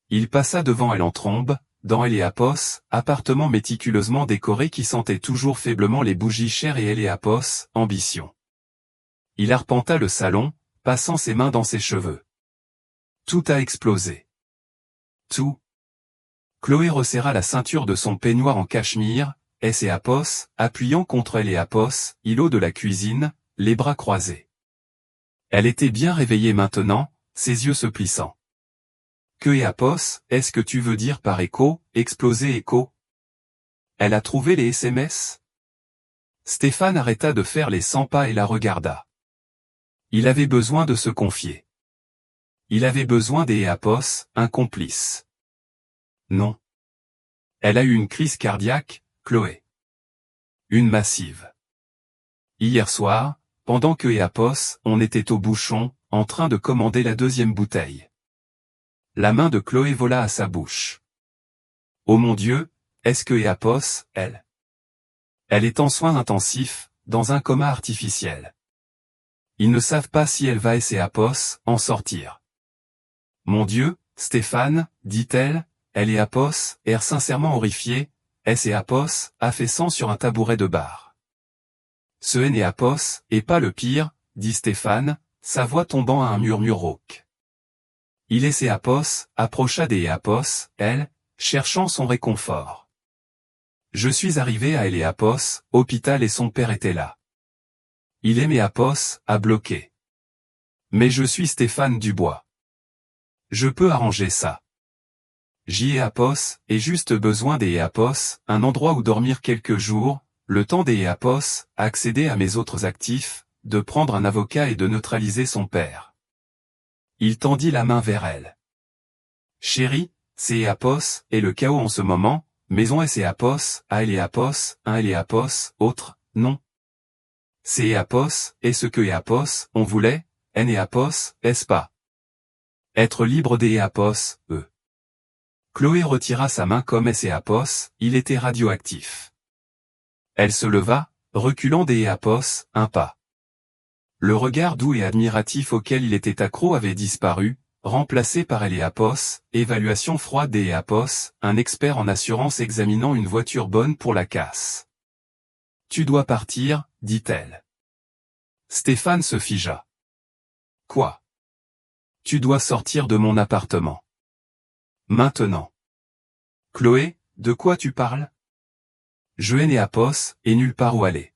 Il passa devant elle en trombe, dans Eapos, appartement méticuleusement décoré qui sentait toujours faiblement les bougies chères et Eapos, ambition. Il arpenta le salon, passant ses mains dans ses cheveux. Tout a explosé. Tout. Chloé resserra la ceinture de son peignoir en cachemire, Eapos, appuyant contre Eapos, îlot de la cuisine, les bras croisés. Elle était bien réveillée maintenant, ses yeux se plissant. Que Eapos, est-ce que tu veux dire par écho, exploser écho? Elle a trouvé les SMS? Stéphane arrêta de faire les 100 pas et la regarda. Il avait besoin de se confier. Il avait besoin d'Eapos, un complice. Non. Elle a eu une crise cardiaque, Chloé. Une massive. Hier soir, pendant que Eapos, on était au bouchon, en train de commander la 2e bouteille. La main de Chloé vola à sa bouche. Oh mon Dieu, est-ce que Eapos, elle? Elle est en soins intensifs, dans un coma artificiel. Ils ne savent pas si elle va Eapos, en sortir. Mon Dieu, Stéphane, dit-elle, Eapos, air sincèrement horrifié, Eapos, affaissant sur un tabouret de bar. Ce Eapos, est pas le pire, dit Stéphane, sa voix tombant à un murmure rauque. Il Eapos, approcha d'Eapos, elle, cherchant son réconfort. Je suis arrivé à Eapos, hôpital et son père était là. Il Eapos, a bloqué. Mais je suis Stéphane Dubois. Je peux arranger ça. Eapos, ai juste besoin d'Eapos, un endroit où dormir quelques jours, le temps d'Eapos, accéder à mes autres actifs, de prendre un avocat et de neutraliser son père. Il tendit la main vers elle. Chérie, c'est Eapos, et le chaos en ce moment, maison Eapos, à Eapos, un Eapos, autre, non. C'est Eapos, et ce que Eapos, on voulait, Eapos, est-ce pas? Être libre d'Eapos, Chloé retira sa main comme Eapos, il était radioactif. Elle se leva, reculant d'Eapos, un pas. Le regard doux et admiratif auquel il était accro avait disparu, remplacé par Eapos, évaluation froide d'Eapos, un expert en assurance examinant une voiture bonne pour la casse. Tu dois partir, dit-elle. Stéphane se figea. Quoi? Tu dois sortir de mon appartement. Maintenant. Chloé, de quoi tu parles? Je Eapos, et nulle part où aller.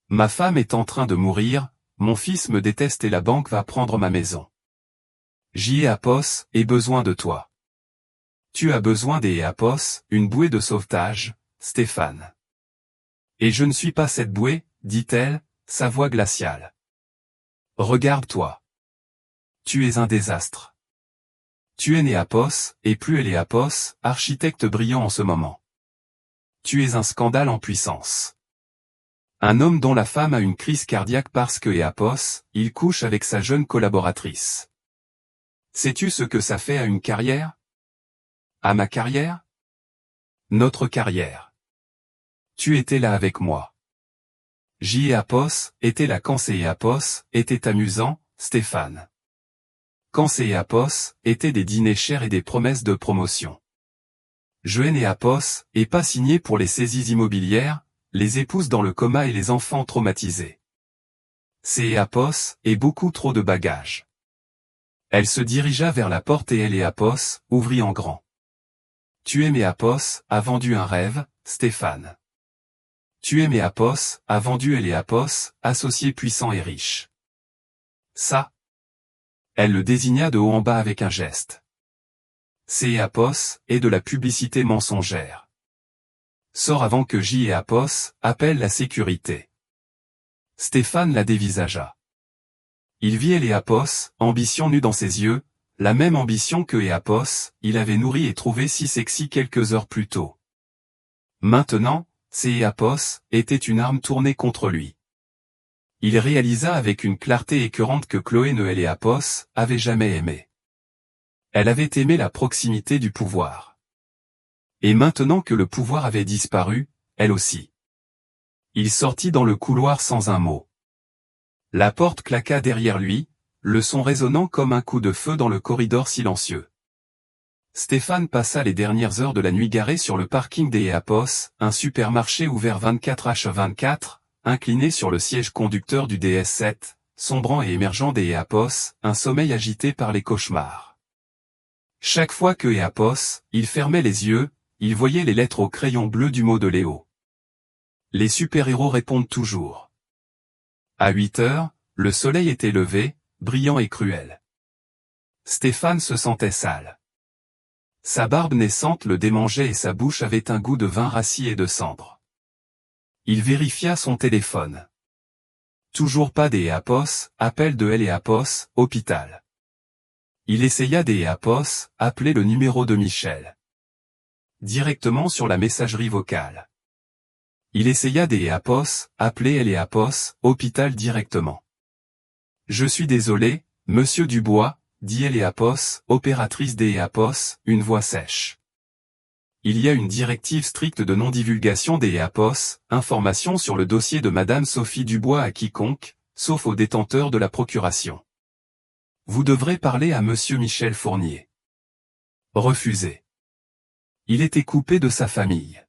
Ma femme est en train de mourir, mon fils me déteste et la banque va prendre ma maison. Eapos, ai besoin de toi. Tu as besoin d'Eapos, une bouée de sauvetage, Stéphane. Et je ne suis pas cette bouée, dit-elle, sa voix glaciale. Regarde-toi. Tu es un désastre. Tu es Eapos, et plus Eapos, architecte brillant en ce moment. Tu es un scandale en puissance. Un homme dont la femme a une crise cardiaque parce que il couche avec sa jeune collaboratrice. Sais-tu ce que ça fait à une carrière? À ma carrière? Notre carrière. Tu étais là avec moi. Était là quand était amusant, Stéphane. Quand étaient des dîners chers et des promesses de promotion. Et pas signé pour les saisies immobilières, les épouses dans le coma et les enfants traumatisés. Et beaucoup trop de bagages. Elle se dirigea vers la porte et ouvrit en grand. Tu aimais a vendu un rêve, Stéphane. Tu aimais a vendu associé puissant et riche. Ça. Elle le désigna de haut en bas avec un geste. Et de la publicité mensongère. Sors avant que appelle la sécurité. Stéphane la dévisagea. Il vit ambition nue dans ses yeux, la même ambition que il avait nourri et trouvé si sexy quelques heures plus tôt. Maintenant, était une arme tournée contre lui. Il réalisa avec une clarté écœurante que Chloé Noël avait jamais aimé. Elle avait aimé la proximité du pouvoir. Et maintenant que le pouvoir avait disparu, elle aussi. Il sortit dans le couloir sans un mot. La porte claqua derrière lui, le son résonnant comme un coup de feu dans le corridor silencieux. Stéphane passa les dernières heures de la nuit garé sur le parking des un supermarché ouvert 24h24, incliné sur le siège conducteur du DS7, sombrant et émergeant des un sommeil agité par les cauchemars. Chaque fois que il fermait les yeux, il voyait les lettres au crayon bleu du mot de Léo. Les super-héros répondent toujours. À 8 heures, le soleil était levé, brillant et cruel. Stéphane se sentait sale. Sa barbe naissante le démangeait et sa bouche avait un goût de vin rassis et de cendre. Il vérifia son téléphone. Toujours pas des appel de hôpital. Il essaya des appeler le numéro de Michel. Directement sur la messagerie vocale. Il essaya des appeler hôpital directement. Je suis désolé, monsieur Dubois, dit opératrice des une voix sèche. Il y a une directive stricte de non-divulgation des informations sur le dossier de Madame Sophie Dubois à quiconque, sauf aux détenteurs de la procuration. Vous devrez parler à monsieur Michel Fournier. Refusé. Il était coupé de sa famille.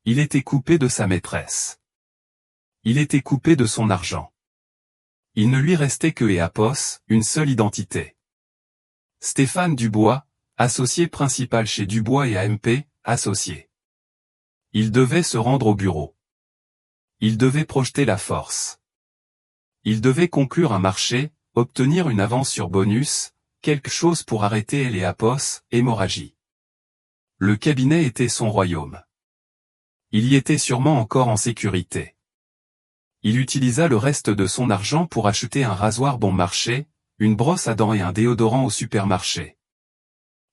Il était coupé de sa maîtresse. Il était coupé de son argent. Il ne lui restait que une seule identité. Stéphane Dubois, associé principal chez Dubois et AMP, associé. Il devait se rendre au bureau. Il devait projeter la force. Il devait conclure un marché, obtenir une avance sur bonus, quelque chose pour arrêter les hémorragie. Le cabinet était son royaume. Il y était sûrement encore en sécurité. Il utilisa le reste de son argent pour acheter un rasoir bon marché, une brosse à dents et un déodorant au supermarché.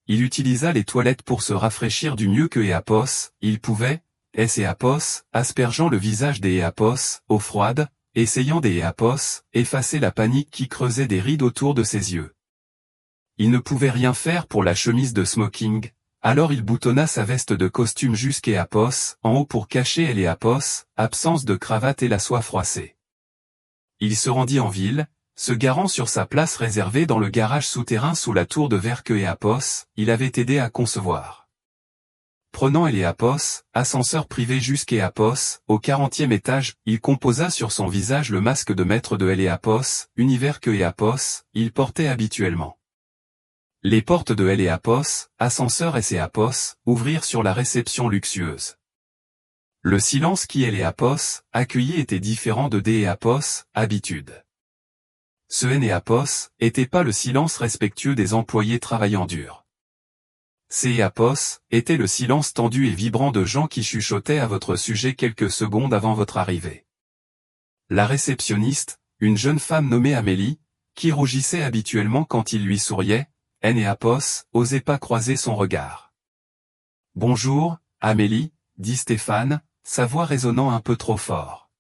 Il utilisa les toilettes pour se rafraîchir du mieux que il pouvait, aspergeant le visage des eau froide, essayant des effacer la panique qui creusait des rides autour de ses yeux. Il ne pouvait rien faire pour la chemise de smoking, alors il boutonna sa veste de costume jusqu'à en haut pour cacher les absence de cravate et la soie froissée. Il se rendit en ville, se garant sur sa place réservée dans le garage souterrain sous la tour de verre que il avait aidé à concevoir. Prenant ascenseur privé jusqu'à au 40e étage, il composa sur son visage le masque de maître de univers que il portait habituellement. Les portes de ascenseur et ouvrirent sur la réception luxueuse. Le silence qui accueillit était différent de des habitude. Ce était pas le silence respectueux des employés travaillant dur. Était le silence tendu et vibrant de gens qui chuchotaient à votre sujet quelques secondes avant votre arrivée. La réceptionniste, une jeune femme nommée Amélie, qui rougissait habituellement quand il lui souriait, osait pas croiser son regard. Bonjour, Amélie, dit Stéphane, sa voix résonnant un peu trop fort.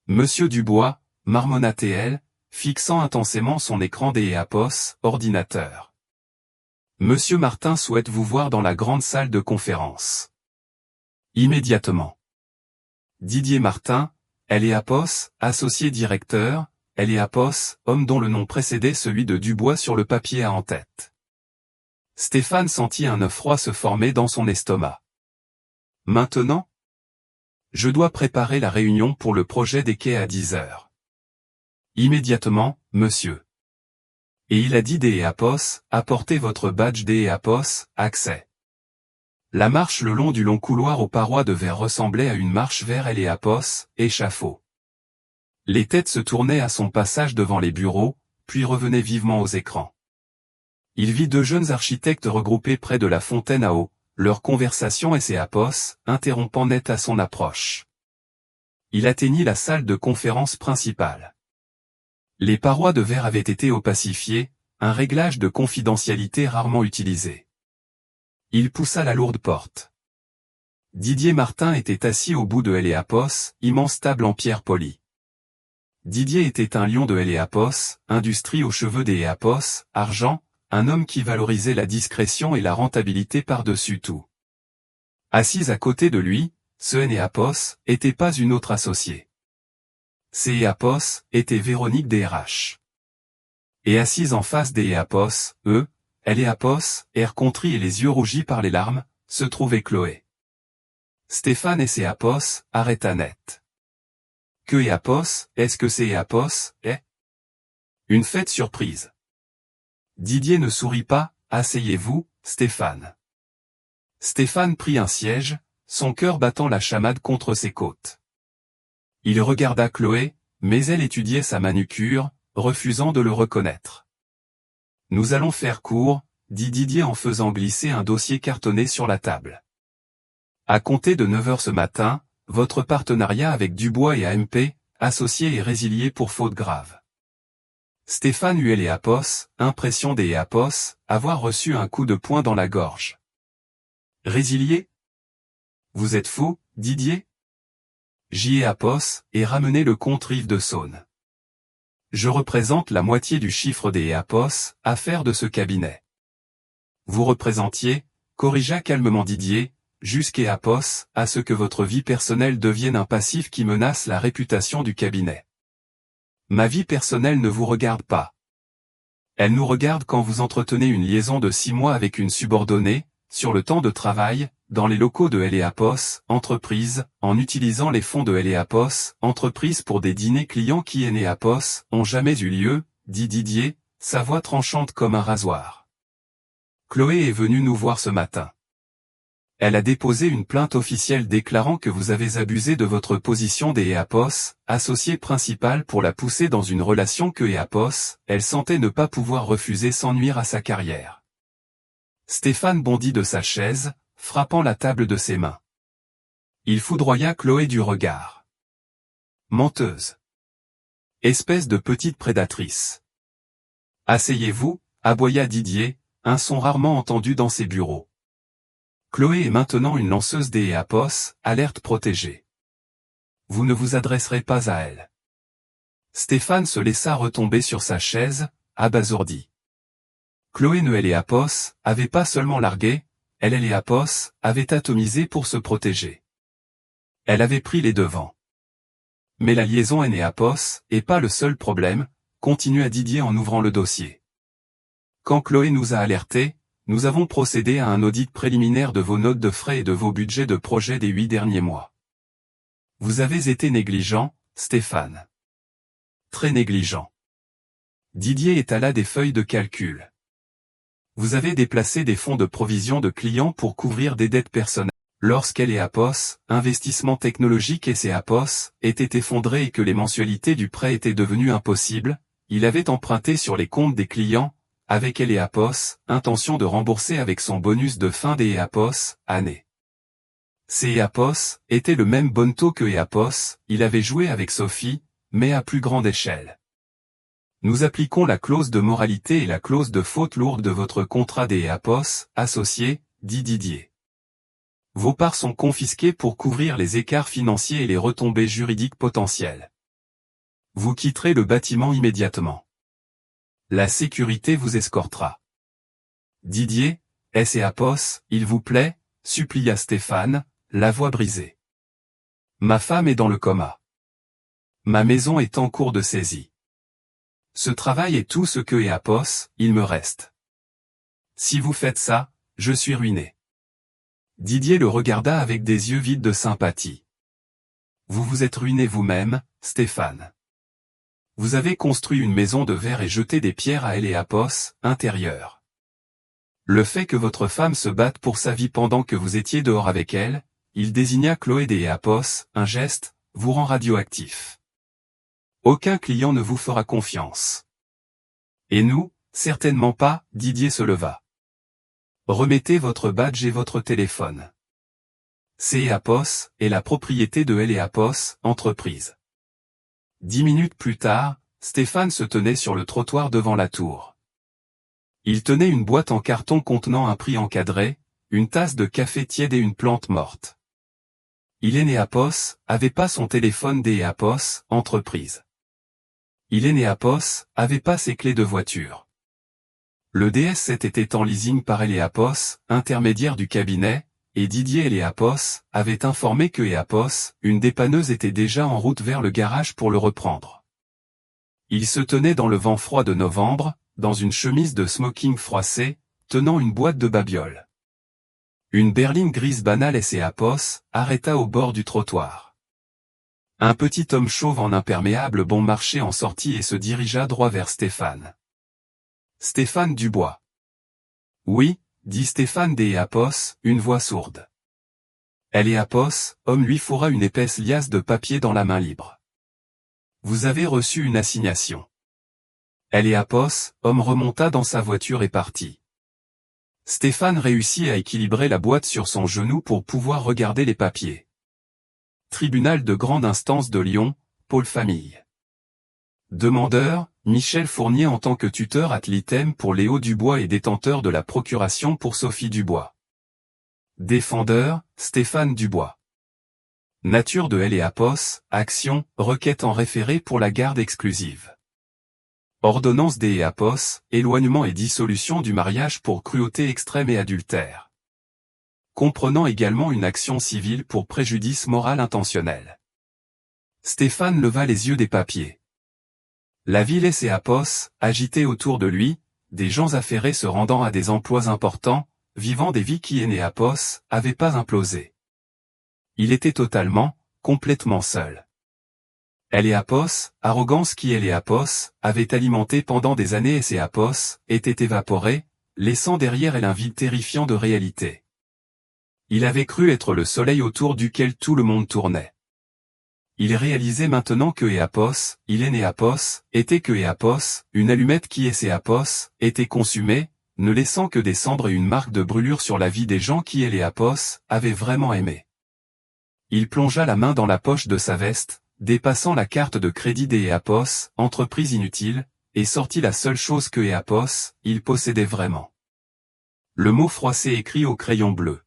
Monsieur Dubois, marmonna-t-elle, fixant intensément son écran d'EAPOS, ordinateur. Monsieur Martin souhaite vous voir dans la grande salle de conférence. Immédiatement. Didier Martin, EAPOS, associé directeur, EAPOS, homme dont le nom précédait celui de Dubois sur le papier à en tête. Stéphane sentit un œuf froid se former dans son estomac. Maintenant? Je dois préparer la réunion pour le projet des quais à 10 heures. Immédiatement, monsieur. Et il a dit d'EAPOS, apportez votre badge d'EAPOS, accès. La marche le long du long couloir aux parois de verre ressemblait à une marche vers EAPOS, échafaud. Les têtes se tournaient à son passage devant les bureaux, puis revenaient vivement aux écrans. Il vit deux jeunes architectes regroupés près de la fontaine à eau, leur conversation EAPOS, interrompant net à son approche. Il atteignit la salle de conférence principale. Les parois de verre avaient été opacifiées, un réglage de confidentialité rarement utilisé. Il poussa la lourde porte. Didier Martin était assis au bout de EAPOS, immense table en pierre polie. Didier était un lion de EAPOS, industrie aux cheveux d'EAPOS, argent, un homme qui valorisait la discrétion et la rentabilité par-dessus tout. Assise à côté de lui, ce EAPOS était pas une autre associée. EAPOS était Véronique DRH. Et assise en face d'EAPOS, EAPOS, air contrit et les yeux rougis par les larmes, se trouvait Chloé. Stéphane et EAPOS arrêta net. Que EAPOS, est-ce que EAPOS est? Une fête surprise. Didier ne sourit pas, asseyez-vous, Stéphane. Stéphane prit un siège, son cœur battant la chamade contre ses côtes. Il regarda Chloé, mais elle étudiait sa manucure, refusant de le reconnaître. Nous allons faire court, dit Didier en faisant glisser un dossier cartonné sur la table. À compter de 9 heures ce matin, votre partenariat avec Dubois et AMP, associé est résilié pour faute grave. Stéphane eut EAPOS, impression d'EAPOS, avoir reçu un coup de poing dans la gorge. Résilié? Vous êtes fou, Didier? EAPOS, et ramenez le compte Rive de Saône. Je représente la moitié du chiffre d'EAPOS, affaire de ce cabinet. Vous représentiez, corrigea calmement Didier, jusqu'EAPOS, à ce que votre vie personnelle devienne un passif qui menace la réputation du cabinet. Ma vie personnelle ne vous regarde pas. Elle nous regarde quand vous entretenez une liaison de 6 mois avec une subordonnée, sur le temps de travail, dans les locaux de EAPOS, entreprise, en utilisant les fonds de EAPOS, entreprise pour des dîners clients qui EAPOS, ont jamais eu lieu, dit Didier, sa voix tranchante comme un rasoir. Chloé est venue nous voir ce matin. Elle a déposé une plainte officielle déclarant que vous avez abusé de votre position d'EAPOS, associé principal pour la pousser dans une relation que EAPOS, elle sentait ne pas pouvoir refuser sans nuire à sa carrière. Stéphane bondit de sa chaise, frappant la table de ses mains. Il foudroya Chloé du regard. Menteuse. Espèce de petite prédatrice. Asseyez-vous, aboya Didier, un son rarement entendu dans ses bureaux. Chloé est maintenant une lanceuse d'EAPOS, alerte protégée. Vous ne vous adresserez pas à elle. Stéphane se laissa retomber sur sa chaise, abasourdi. Chloé ne EAPOS avait pas seulement largué, elle EAPOS avait atomisé pour se protéger. Elle avait pris les devants. Mais la liaison EAPOS est pas le seul problème, continua Didier en ouvrant le dossier. Quand Chloé nous a alertés, nous avons procédé à un audit préliminaire de vos notes de frais et de vos budgets de projet des 8 derniers mois. Vous avez été négligent, Stéphane. Très négligent. Didier étala des feuilles de calcul. Vous avez déplacé des fonds de provision de clients pour couvrir des dettes personnelles. Lorsqu'EAPOS, investissement technologique et EAPOS, étaient effondrés et que les mensualités du prêt étaient devenues impossibles, il avait emprunté sur les comptes des clients, avec EAPOS, intention de rembourser avec son bonus de fin d'EAPOS, année. EAPOS était le même bon taux que EAPOS, il avait joué avec Sophie, mais à plus grande échelle. Nous appliquons la clause de moralité et la clause de faute lourde de votre contrat d'EAPOS, associé, dit Didier. Vos parts sont confisquées pour couvrir les écarts financiers et les retombées juridiques potentielles. Vous quitterez le bâtiment immédiatement. La sécurité vous escortera. Didier, S.A.P.O.S., il vous plaît, supplia Stéphane, la voix brisée. Ma femme est dans le coma. Ma maison est en cours de saisie. Ce travail est tout ce que E.A.P.O.S., il me reste. Si vous faites ça, je suis ruiné. Didier le regarda avec des yeux vides de sympathie. Vous vous êtes ruiné vous-même, Stéphane. Vous avez construit une maison de verre et jeté des pierres à E.A.P.O.S., intérieure. Le fait que votre femme se batte pour sa vie pendant que vous étiez dehors avec elle, il désigna Chloé d'E.A.P.O.S., un geste, vous rend radioactif. Aucun client ne vous fera confiance. Et nous, certainement pas, Didier se leva. Remettez votre badge et votre téléphone. C.A.P.O.S. est la propriété de E.A.P.O.S., entreprise. 10 minutes plus tard, Stéphane se tenait sur le trottoir devant la tour. Il tenait une boîte en carton contenant un prix encadré, une tasse de café tiède et une plante morte. E.A.P.O.S. avait pas son téléphone d'E.A.P.O.S., entreprise. E.A.P.O.S. avait pas ses clés de voiture. Le DS7 était en leasing par E.A.P.O.S., intermédiaire du cabinet, et Didier E.A.P.O.S. avait informé que E.A.P.O.S., une dépanneuse était déjà en route vers le garage pour le reprendre. Il se tenait dans le vent froid de novembre, dans une chemise de smoking froissé, tenant une boîte de babioles. Une berline grise banale S.A.P.O.S. arrêta au bord du trottoir. Un petit homme chauve en imperméable bon marché en sortit et se dirigea droit vers Stéphane. Stéphane Dubois. Oui, dit Stéphane d'E.A.P.O.S., une voix sourde. E.A.P.O.S., homme lui fourra une épaisse liasse de papier dans la main libre. Vous avez reçu une assignation. E.A.P.O.S., homme remonta dans sa voiture et partit. Stéphane réussit à équilibrer la boîte sur son genou pour pouvoir regarder les papiers. Tribunal de grande instance de Lyon, pôle famille. Demandeur, Michel Fournier en tant que tuteur ad litem pour Léo Dubois et détenteur de la procuration pour Sophie Dubois. Défendeur, Stéphane Dubois. Nature de E.A.P.O.S., action, requête en référé pour la garde exclusive. Ordonnance d'E.A.P.O.S., éloignement et dissolution du mariage pour cruauté extrême et adultère. Comprenant également une action civile pour préjudice moral intentionnel. Stéphane leva les yeux des papiers. La ville S.A.P.O.S., agitée autour de lui, des gens affairés se rendant à des emplois importants, vivant des vies qui E.A.P.O.S. avait pas implosé. Il était totalement, complètement seul. E.A.P.O.S., arrogance qui E.A.P.O.S. avait alimenté pendant des années S.A.P.O.S., était évaporée, laissant derrière elle un vide terrifiant de réalité. Il avait cru être le soleil autour duquel tout le monde tournait. Il réalisait maintenant que E.A.P.O.S., E.A.P.O.S., était que E.A.P.O.S., une allumette qui S.A.P.O.S., était consumée, ne laissant que des cendres et une marque de brûlure sur la vie des gens qui E.A.P.O.S. avaient vraiment aimé. Il plongea la main dans la poche de sa veste, dépassant la carte de crédit d'E.A.P.O.S., entreprise inutile, et sortit la seule chose que E.A.P.O.S., il possédait vraiment. Le mot froissé écrit au crayon bleu.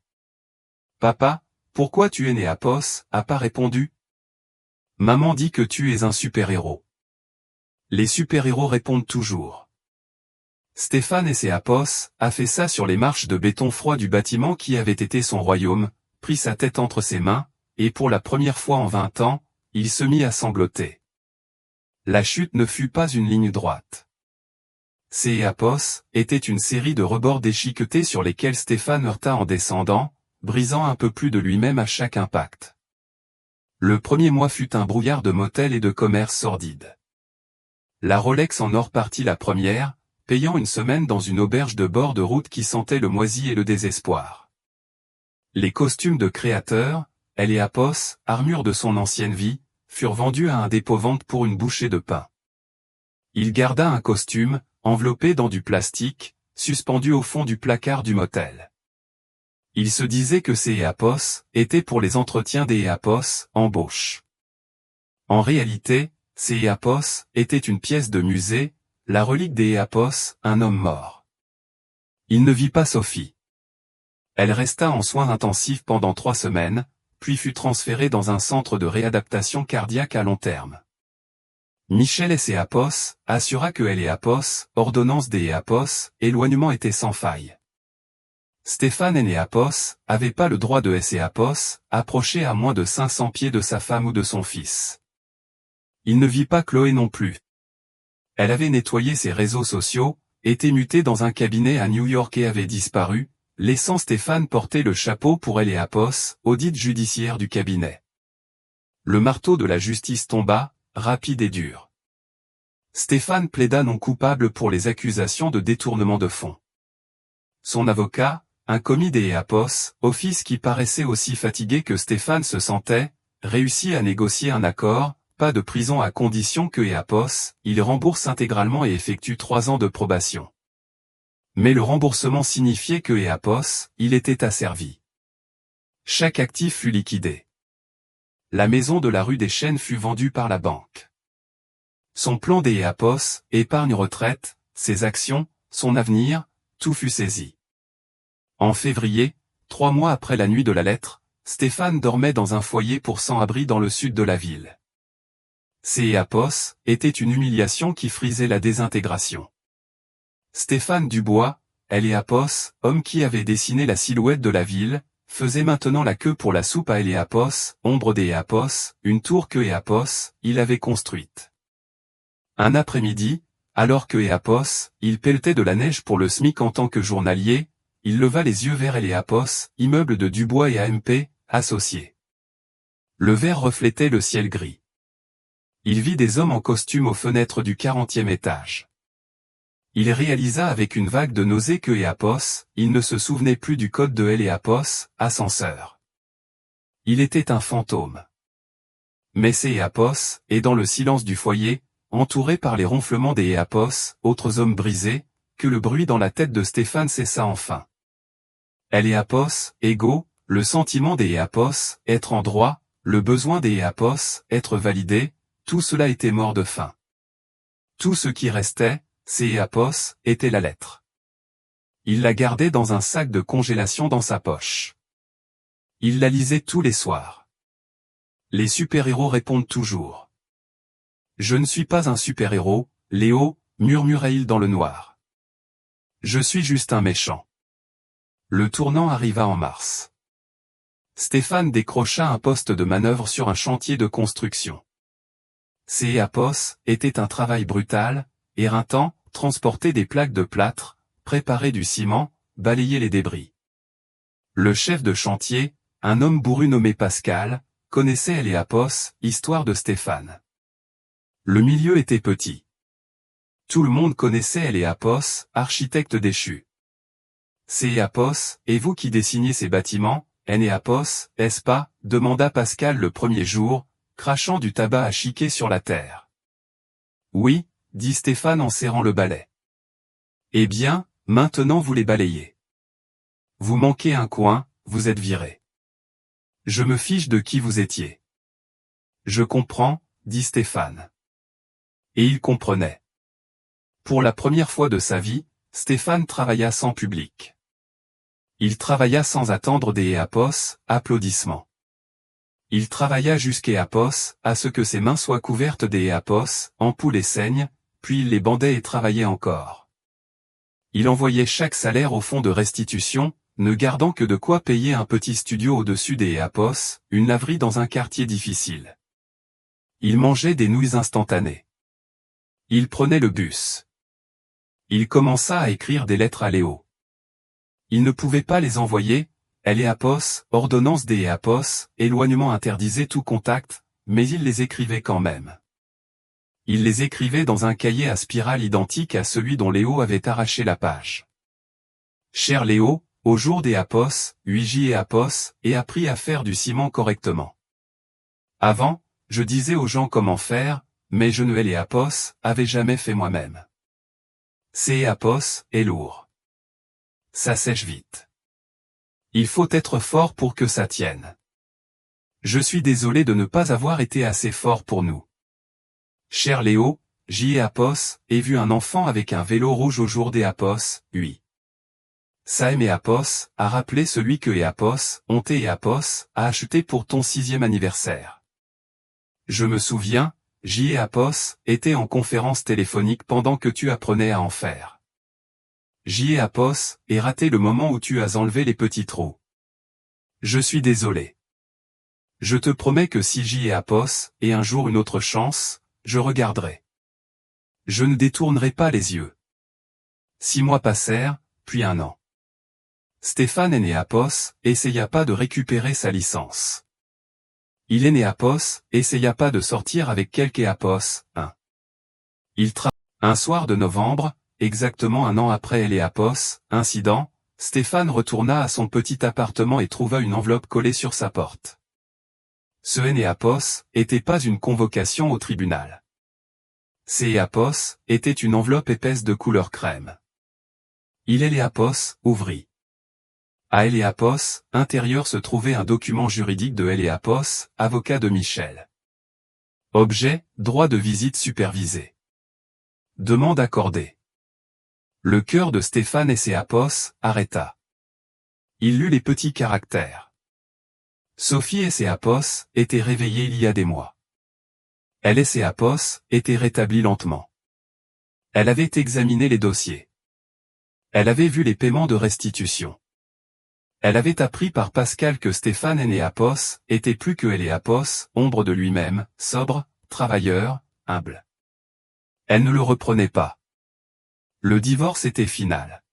Papa, pourquoi tu es E.A.P.O.S., a pas répondu. Maman dit que tu es un super-héros. Les super-héros répondent toujours. Stéphane S.A.P.O.S. a fait ça sur les marches de béton froid du bâtiment qui avait été son royaume, prit sa tête entre ses mains, et pour la première fois en 20 ans, il se mit à sangloter. La chute ne fut pas une ligne droite. C.A.P.O.S. était une série de rebords déchiquetés sur lesquels Stéphane heurta en descendant, brisant un peu plus de lui-même à chaque impact. Le premier mois fut un brouillard de motels et de commerces sordides. La Rolex en or partit la première, payant une semaine dans une auberge de bord de route qui sentait le moisi et le désespoir. Les costumes de créateurs, E.A.P.O.S., armure de son ancienne vie, furent vendus à un dépôt-vente pour une bouchée de pain. Il garda un costume, enveloppé dans du plastique, suspendu au fond du placard du motel. Il se disait que C.A.P.O.S. était pour les entretiens d'E.A.P.O.S. embauche. En réalité, C.A.P.O.S. était une pièce de musée, la relique d'E.A.P.O.S., un homme mort. Il ne vit pas Sophie. Elle resta en soins intensifs pendant 3 semaines, puis fut transférée dans un centre de réadaptation cardiaque à long terme. Michel S. et Apos assura que L. et Apos, ordonnance des et Apos, éloignement était sans faille. Stéphane N. et Apos avait pas le droit de S. et Apos approcher à moins de 500 pieds de sa femme ou de son fils. Il ne vit pas Chloé non plus. Elle avait nettoyé ses réseaux sociaux, était mutée dans un cabinet à New York et avait disparu, laissant Stéphane porter le chapeau pour L. et Apos, audit judiciaire du cabinet. Le marteau de la justice tomba, rapide et dur. Stéphane plaida non coupable pour les accusations de détournement de fonds. Son avocat, un commis des Apos, office qui paraissait aussi fatigué que Stéphane se sentait, réussit à négocier un accord, pas de prison à condition que Apos, il rembourse intégralement et effectue 3 ans de probation. Mais le remboursement signifiait que Apos, il était asservi. Chaque actif fut liquidé. La maison de la rue des Chênes fut vendue par la banque. Son plan des Apos, épargne-retraite, ses actions, son avenir, tout fut saisi. En février, 3 mois après la nuit de la lettre, Stéphane dormait dans un foyer pour sans-abri dans le sud de la ville. Ces Apos était une humiliation qui frisait la désintégration. Stéphane Dubois, L. et Apos, homme qui avait dessiné la silhouette de la ville, faisait maintenant la queue pour la soupe à L. et Apos, ombre des Apos, une tour que Apos, il avait construite. Un après-midi, alors que Apos, il pelletait de la neige pour le SMIC en tant que journalier, il leva les yeux vers L. et Apos, immeuble de Dubois et AMP, associés. Le verre reflétait le ciel gris. Il vit des hommes en costume aux fenêtres du 40e étage. Il réalisa avec une vague de nausée que Apos, il ne se souvenait plus du code de L. et Apos, ascenseur. Il était un fantôme. Mais c'est Apos, et dans le silence du foyer, entouré par les ronflements des Apos, autres hommes brisés, que le bruit dans la tête de Stéphane cessa enfin. L. et Apos, égaux, le sentiment des Apos, être en droit, le besoin des Apos, être validé, tout cela était mort de faim. Tout ce qui restait, c'est Apos, était la lettre. Il la gardait dans un sac de congélation dans sa poche. Il la lisait tous les soirs. Les super-héros répondent toujours. Je ne suis pas un super-héros, Léo, murmura-t-il dans le noir. Je suis juste un méchant. Le tournant arriva en mars. Stéphane décrocha un poste de manœuvre sur un chantier de construction. Ces Apos était un travail brutal, éreintant, transporter des plaques de plâtre, préparer du ciment, balayer les débris. Le chef de chantier, un homme bourru nommé Pascal, connaissait les Apos, histoire de Stéphane. Le milieu était petit. Tout le monde connaissait les Apos, architecte déchu. Ces Apos, et vous qui dessiniez ces bâtiments, et Apos, est-ce pas, demanda Pascal le premier jour, crachant du tabac à chiquer sur la terre. Oui, dit Stéphane en serrant le balai. Eh bien, maintenant vous les balayez. Vous manquez un coin, vous êtes viré. Je me fiche de qui vous étiez. Je comprends, dit Stéphane. Et il comprenait. Pour la première fois de sa vie, Stéphane travailla sans public. Il travailla sans attendre des Apos, applaudissements. Il travailla jusqu'à Apos, à ce que ses mains soient couvertes des Apos, ampoules et saignes, puis il les bandait et travaillait encore. Il envoyait chaque salaire au fonds de restitution, ne gardant que de quoi payer un petit studio au-dessus des Apos, une laverie dans un quartier difficile. Il mangeait des nouilles instantanées. Il prenait le bus. Il commença à écrire des lettres à Léo. Il ne pouvait pas les envoyer, les Apos, ordonnance des Apos, éloignement interdisait tout contact, mais il les écrivait quand même. Il les écrivait dans un cahier à spirale identique à celui dont Léo avait arraché la page. Cher Léo, au jour des Apos, 8J et Apos, et appris à faire du ciment correctement. Avant, je disais aux gens comment faire, mais je ne les Apos, avais jamais fait moi-même. C'est Apos, est lourd. Ça sèche vite. Il faut être fort pour que ça tienne. Je suis désolé de ne pas avoir été assez fort pour nous. Cher Léo, J. Apos, ai vu un enfant avec un vélo rouge au jour des Apos, oui. Saem et Apos, a rappelé celui que Apos, Onté et Apos, a acheté pour ton 6e anniversaire. Je me souviens, J.E.A.P.O.S. était en conférence téléphonique pendant que tu apprenais à en faire. J.E.A.P.O.S. et raté le moment où tu as enlevé les petits trous. Je suis désolé. Je te promets que si J.E.A.P.O.S. et un jour une autre chance, je regarderai. Je ne détournerai pas les yeux. 6 mois passèrent, puis 1 an. Stéphane Enéapos essaya pas de récupérer sa licence. Il Enéapos essaya pas de sortir avec quelque Éapos, Un soir de novembre, exactement 1 an après Eléapos, incident, Stéphane retourna à son petit appartement et trouva une enveloppe collée sur sa porte. Ce Enéapos était pas une convocation au tribunal. Ce Éapos était une enveloppe épaisse de couleur crème. Il Eléapos ouvrit. À Eléapos, intérieur se trouvait un document juridique de Eléapos, avocat de Michel. Objet, droit de visite supervisé. Demande accordée. Le cœur de Stéphane Eséapos arrêta. Il lut les petits caractères. Sophie Eséapos était réveillée il y a des mois. Elle Eséapos était rétablie lentement. Elle avait examiné les dossiers. Elle avait vu les paiements de restitution. Elle avait appris par Pascal que Stéphane Enéapos était plus que Eléapos, ombre de lui-même, sobre, travailleur, humble. Elle ne le reprenait pas. Le divorce était final.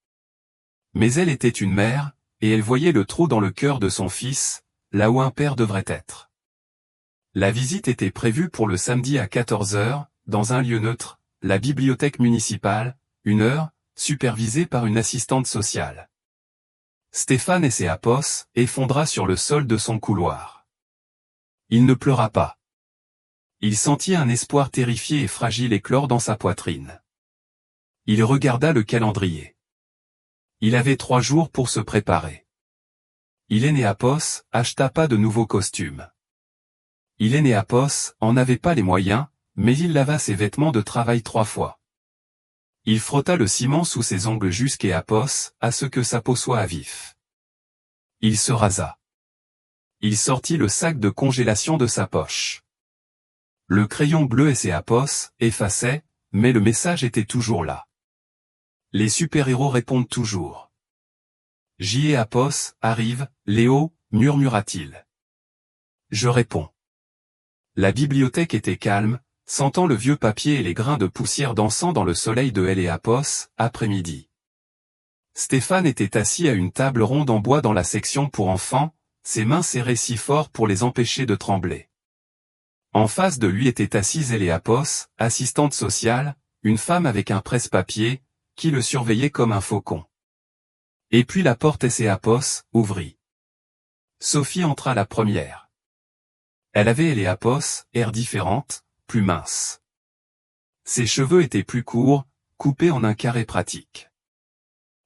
Mais elle était une mère, et elle voyait le trou dans le cœur de son fils, là où un père devrait être. La visite était prévue pour le samedi à 14 h, dans un lieu neutre, la bibliothèque municipale, 1 heure, supervisée par une assistante sociale. Stéphane Eséapos effondra sur le sol de son couloir. Il ne pleura pas. Il sentit un espoir terrifié et fragile éclore dans sa poitrine. Il regarda le calendrier. Il avait 3 jours pour se préparer. Il Enéapos acheta pas de nouveaux costumes. Il Enéapos en avait pas les moyens, mais il lava ses vêtements de travail 3 fois. Il frotta le ciment sous ses ongles jusqu'Éapos, à ce que sa peau soit à vif. Il se rasa. Il sortit le sac de congélation de sa poche. Le crayon bleu Eséapos effaçait, mais le message était toujours là. Les super-héros répondent toujours. J.E.A.P.O.S. arrive, Léo, murmura-t-il. Je réponds. La bibliothèque était calme, sentant le vieux papier et les grains de poussière dansant dans le soleil de Eléapos, après-midi. Stéphane était assis à une table ronde en bois dans la section pour enfants, ses mains serrées si fort pour les empêcher de trembler. En face de lui était assise Eléapos, assistante sociale, une femme avec un presse-papier, qui le surveillait comme un faucon. Et puis la porte Eséapos ouvrit. Sophie entra la première. Elle avait Eléapos, air différente, plus mince. Ses cheveux étaient plus courts, coupés en un carré pratique.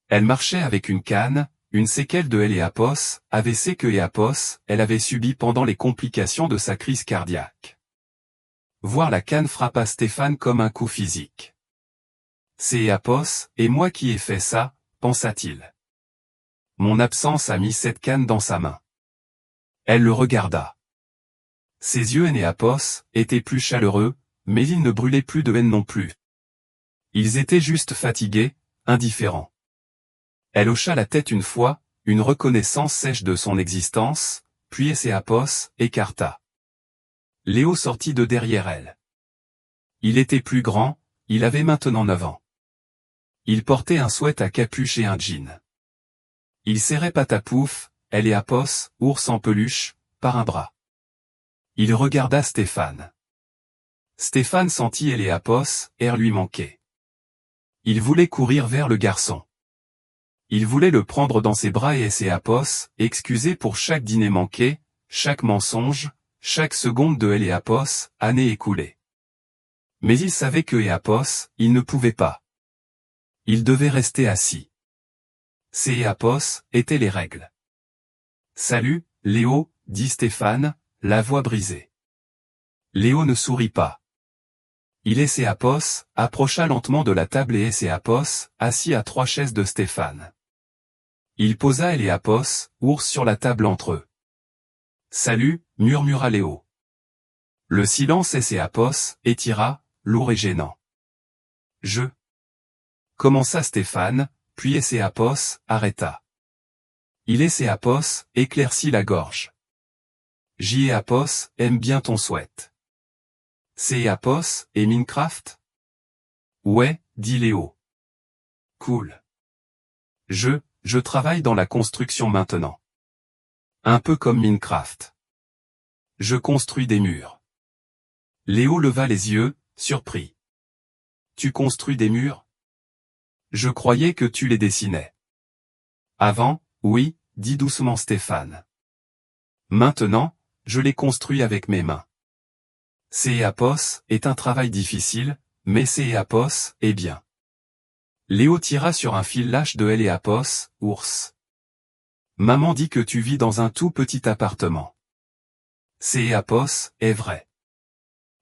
Elle marchait avec une canne, une séquelle de Eléapos, AVC que Éapos, elle avait subi pendant les complications de sa crise cardiaque. Voir la canne frappa Stéphane comme un coup physique. C'est Éapos, et moi qui ai fait ça, pensa-t-il. Mon absence a mis cette canne dans sa main. Elle le regarda. Ses yeux Enéapos étaient plus chaleureux, mais ils ne brûlaient plus de haine non plus. Ils étaient juste fatigués, indifférents. Elle hocha la tête une fois, une reconnaissance sèche de son existence, puis Eséapos écarta. Léo sortit de derrière elle. Il était plus grand, il avait maintenant 9 ans. Il portait un sweat à capuche et un jean. Il serrait Patapouf, Eléapos, ours en peluche, par un bras. Il regarda Stéphane. Stéphane sentit Eléapos, air lui manquait. Il voulait courir vers le garçon. Il voulait le prendre dans ses bras et Eséapos, excuser pour chaque dîner manqué, chaque mensonge, chaque seconde de Eléapos, année écoulée. Mais il savait que Éapos, il ne pouvait pas. Il devait rester assis. Ces Éapos étaient les règles. Salut, Léo, dit Stéphane, la voix brisée. Léo ne sourit pas. Il Eséapos approcha lentement de la table et Eséapos, assis à 3 chaises de Stéphane. Il posa Eléapos, ours sur la table entre eux. Salut, murmura Léo. Le silence étira, lourd et gênant. Je. Commença Stéphane, puis arrêta. Il éclaircit la gorge. Aime bien ton sweat. Et Minecraft? Ouais, dit Léo. Cool. Je travaille dans la construction maintenant. Un peu comme Minecraft. Je construis des murs. Léo leva les yeux, surpris. Tu construis des murs? Je croyais que tu les dessinais. Avant, oui, dit doucement Stéphane. Maintenant, je les construis avec mes mains. est un travail difficile, mais est bien. Léo tira sur un fil lâche de ours. Maman dit que tu vis dans un tout petit appartement. est vrai.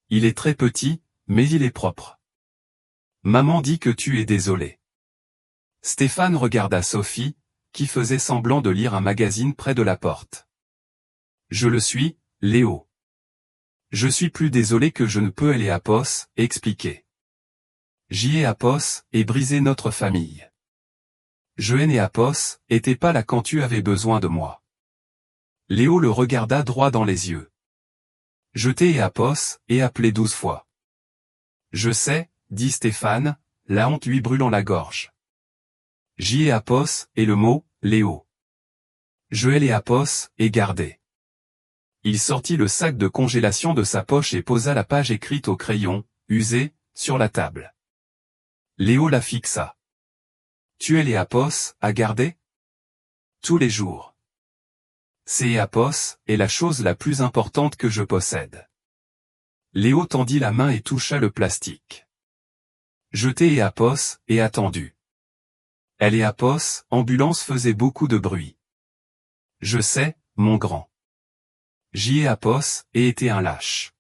Il est très petit, mais il est propre. Maman dit que tu es désolé. Stéphane regarda Sophie, qui faisait semblant de lire un magazine près de la porte. Je le suis, Léo. Je suis plus désolé que je ne peux expliquer. et briser notre famille. Je était pas là quand tu avais besoin de moi. Léo le regarda droit dans les yeux. Je t'ai appelé 12 fois. Je sais, dit Stéphane, la honte lui brûlant la gorge. et le mot, Léo. Je et gardé. Il sortit le sac de congélation de sa poche et posa la page écrite au crayon, usé, sur la table. Léo la fixa. Tu es à garder? Tous les jours. est la chose la plus importante que je possède. Léo tendit la main et toucha le plastique. Jeté et attendu. Elle ambulance faisait beaucoup de bruit. Je sais, mon grand. et était un lâche.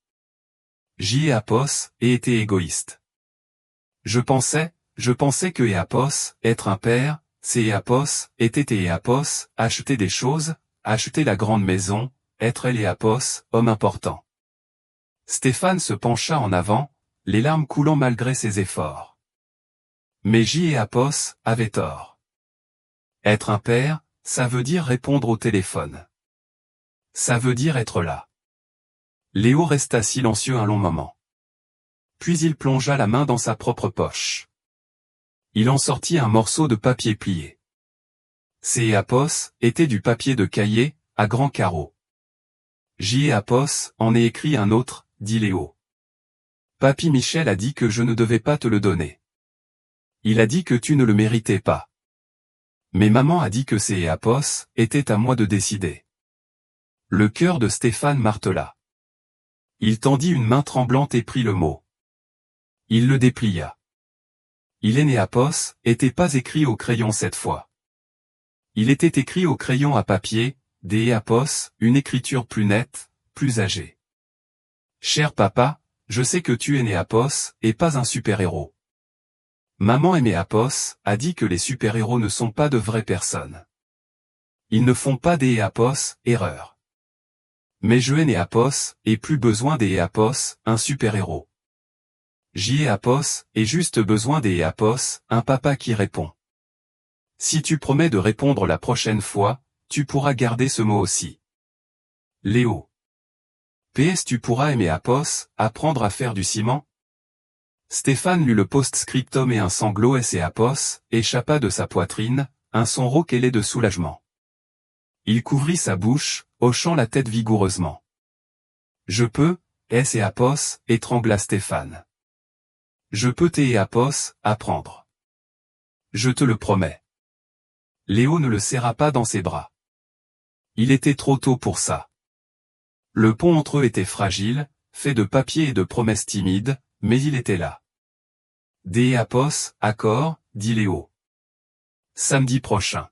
et était égoïste. Je pensais que être un père, était acheter des choses, acheter la grande maison, être homme important. Stéphane se pencha en avant, les larmes coulant malgré ses efforts. Mais avait tort. Être un père, ça veut dire répondre au téléphone. Ça veut dire être là. Léo resta silencieux un long moment. Puis il plongea la main dans sa propre poche. Il en sortit un morceau de papier plié. était du papier de cahier, à grands carreaux. en est écrit un autre, dit Léo. Papy Michel a dit que je ne devais pas te le donner. Il a dit que tu ne le méritais pas. Mais maman a dit que était à moi de décider. Le cœur de Stéphane martela. Il tendit une main tremblante et prit le mot. Il le déplia. Il est né était pas écrit au crayon cette fois. Il était écrit au crayon à papier, une écriture plus nette, plus âgée. Cher papa, je sais que tu es né et pas un super-héros. Maman aimée a dit que les super-héros ne sont pas de vraies personnes. Ils ne font pas des erreurs. Mais je ai né et plus besoin des un super-héros. et juste besoin des un papa qui répond. Si tu promets de répondre la prochaine fois, tu pourras garder ce mot aussi. Léo. PS tu pourras aimer apprendre à faire du ciment? Stéphane lut le post-scriptum et un sanglot échappa de sa poitrine, un son rauque ailé de soulagement. Il couvrit sa bouche, hochant la tête vigoureusement. Je peux, étrangla Stéphane. Je peux apprendre. Je te le promets. Léo ne le serra pas dans ses bras. Il était trop tôt pour ça. Le pont entre eux était fragile, fait de papier et de promesses timides, mais il était là. Accord, dit Léo. Samedi prochain.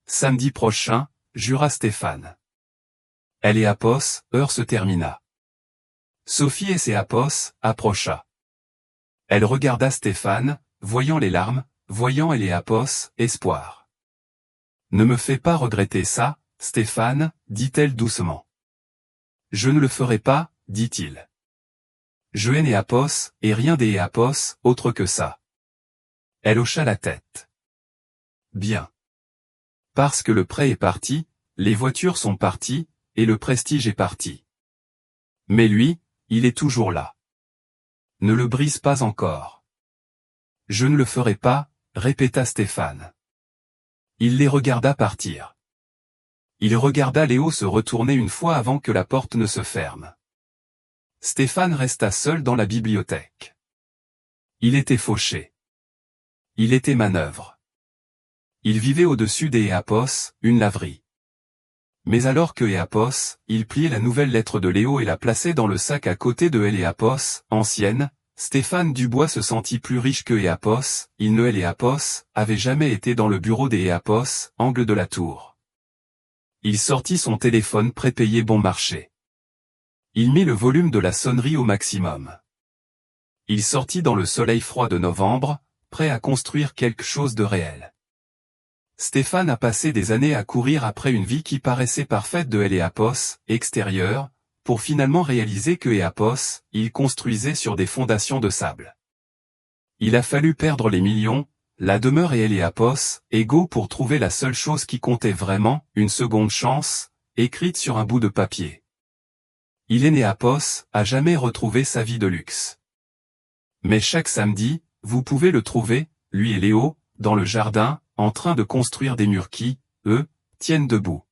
Samedi prochain, jura Stéphane. Elle et heure se termina. Sophie et approcha. Elle regarda Stéphane, voyant les larmes, voyant elle et espoir. Ne me fais pas regretter ça, Stéphane, dit-elle doucement. Je ne le ferai pas, dit-il. Je hais Néapos, et rien des Néapos, autre que ça. Elle hocha la tête. Bien. Parce que le prêt est parti, les voitures sont parties, et le prestige est parti. Mais lui, il est toujours là. Ne le brise pas encore. Je ne le ferai pas, répéta Stéphane. Il les regarda partir. Il regarda Léo se retourner une fois avant que la porte ne se ferme. Stéphane resta seul dans la bibliothèque. Il était fauché. Il était manœuvre. Il vivait au-dessus des Éapos, une laverie. Mais alors que Éapos, il pliait la nouvelle lettre de Léo et la plaçait dans le sac à côté de Éapos, ancienne, Stéphane Dubois se sentit plus riche que Éapos, Éapos, avait jamais été dans le bureau des Éapos, angle de la tour. Il sortit son téléphone prépayé bon marché. Il mit le volume de la sonnerie au maximum. Il sortit dans le soleil froid de novembre, prêt à construire quelque chose de réel. Stéphane a passé des années à courir après une vie qui paraissait parfaite de Éapos, extérieure, pour finalement réaliser que Éapos, il construisait sur des fondations de sable. Il a fallu perdre les millions, la demeure et Éapos, égaux pour trouver la seule chose qui comptait vraiment, une seconde chance, écrite sur un bout de papier. Éapos a jamais retrouvé sa vie de luxe. Mais chaque samedi, vous pouvez le trouver, lui et Léo, dans le jardin, en train de construire des murs qui, eux, tiennent debout.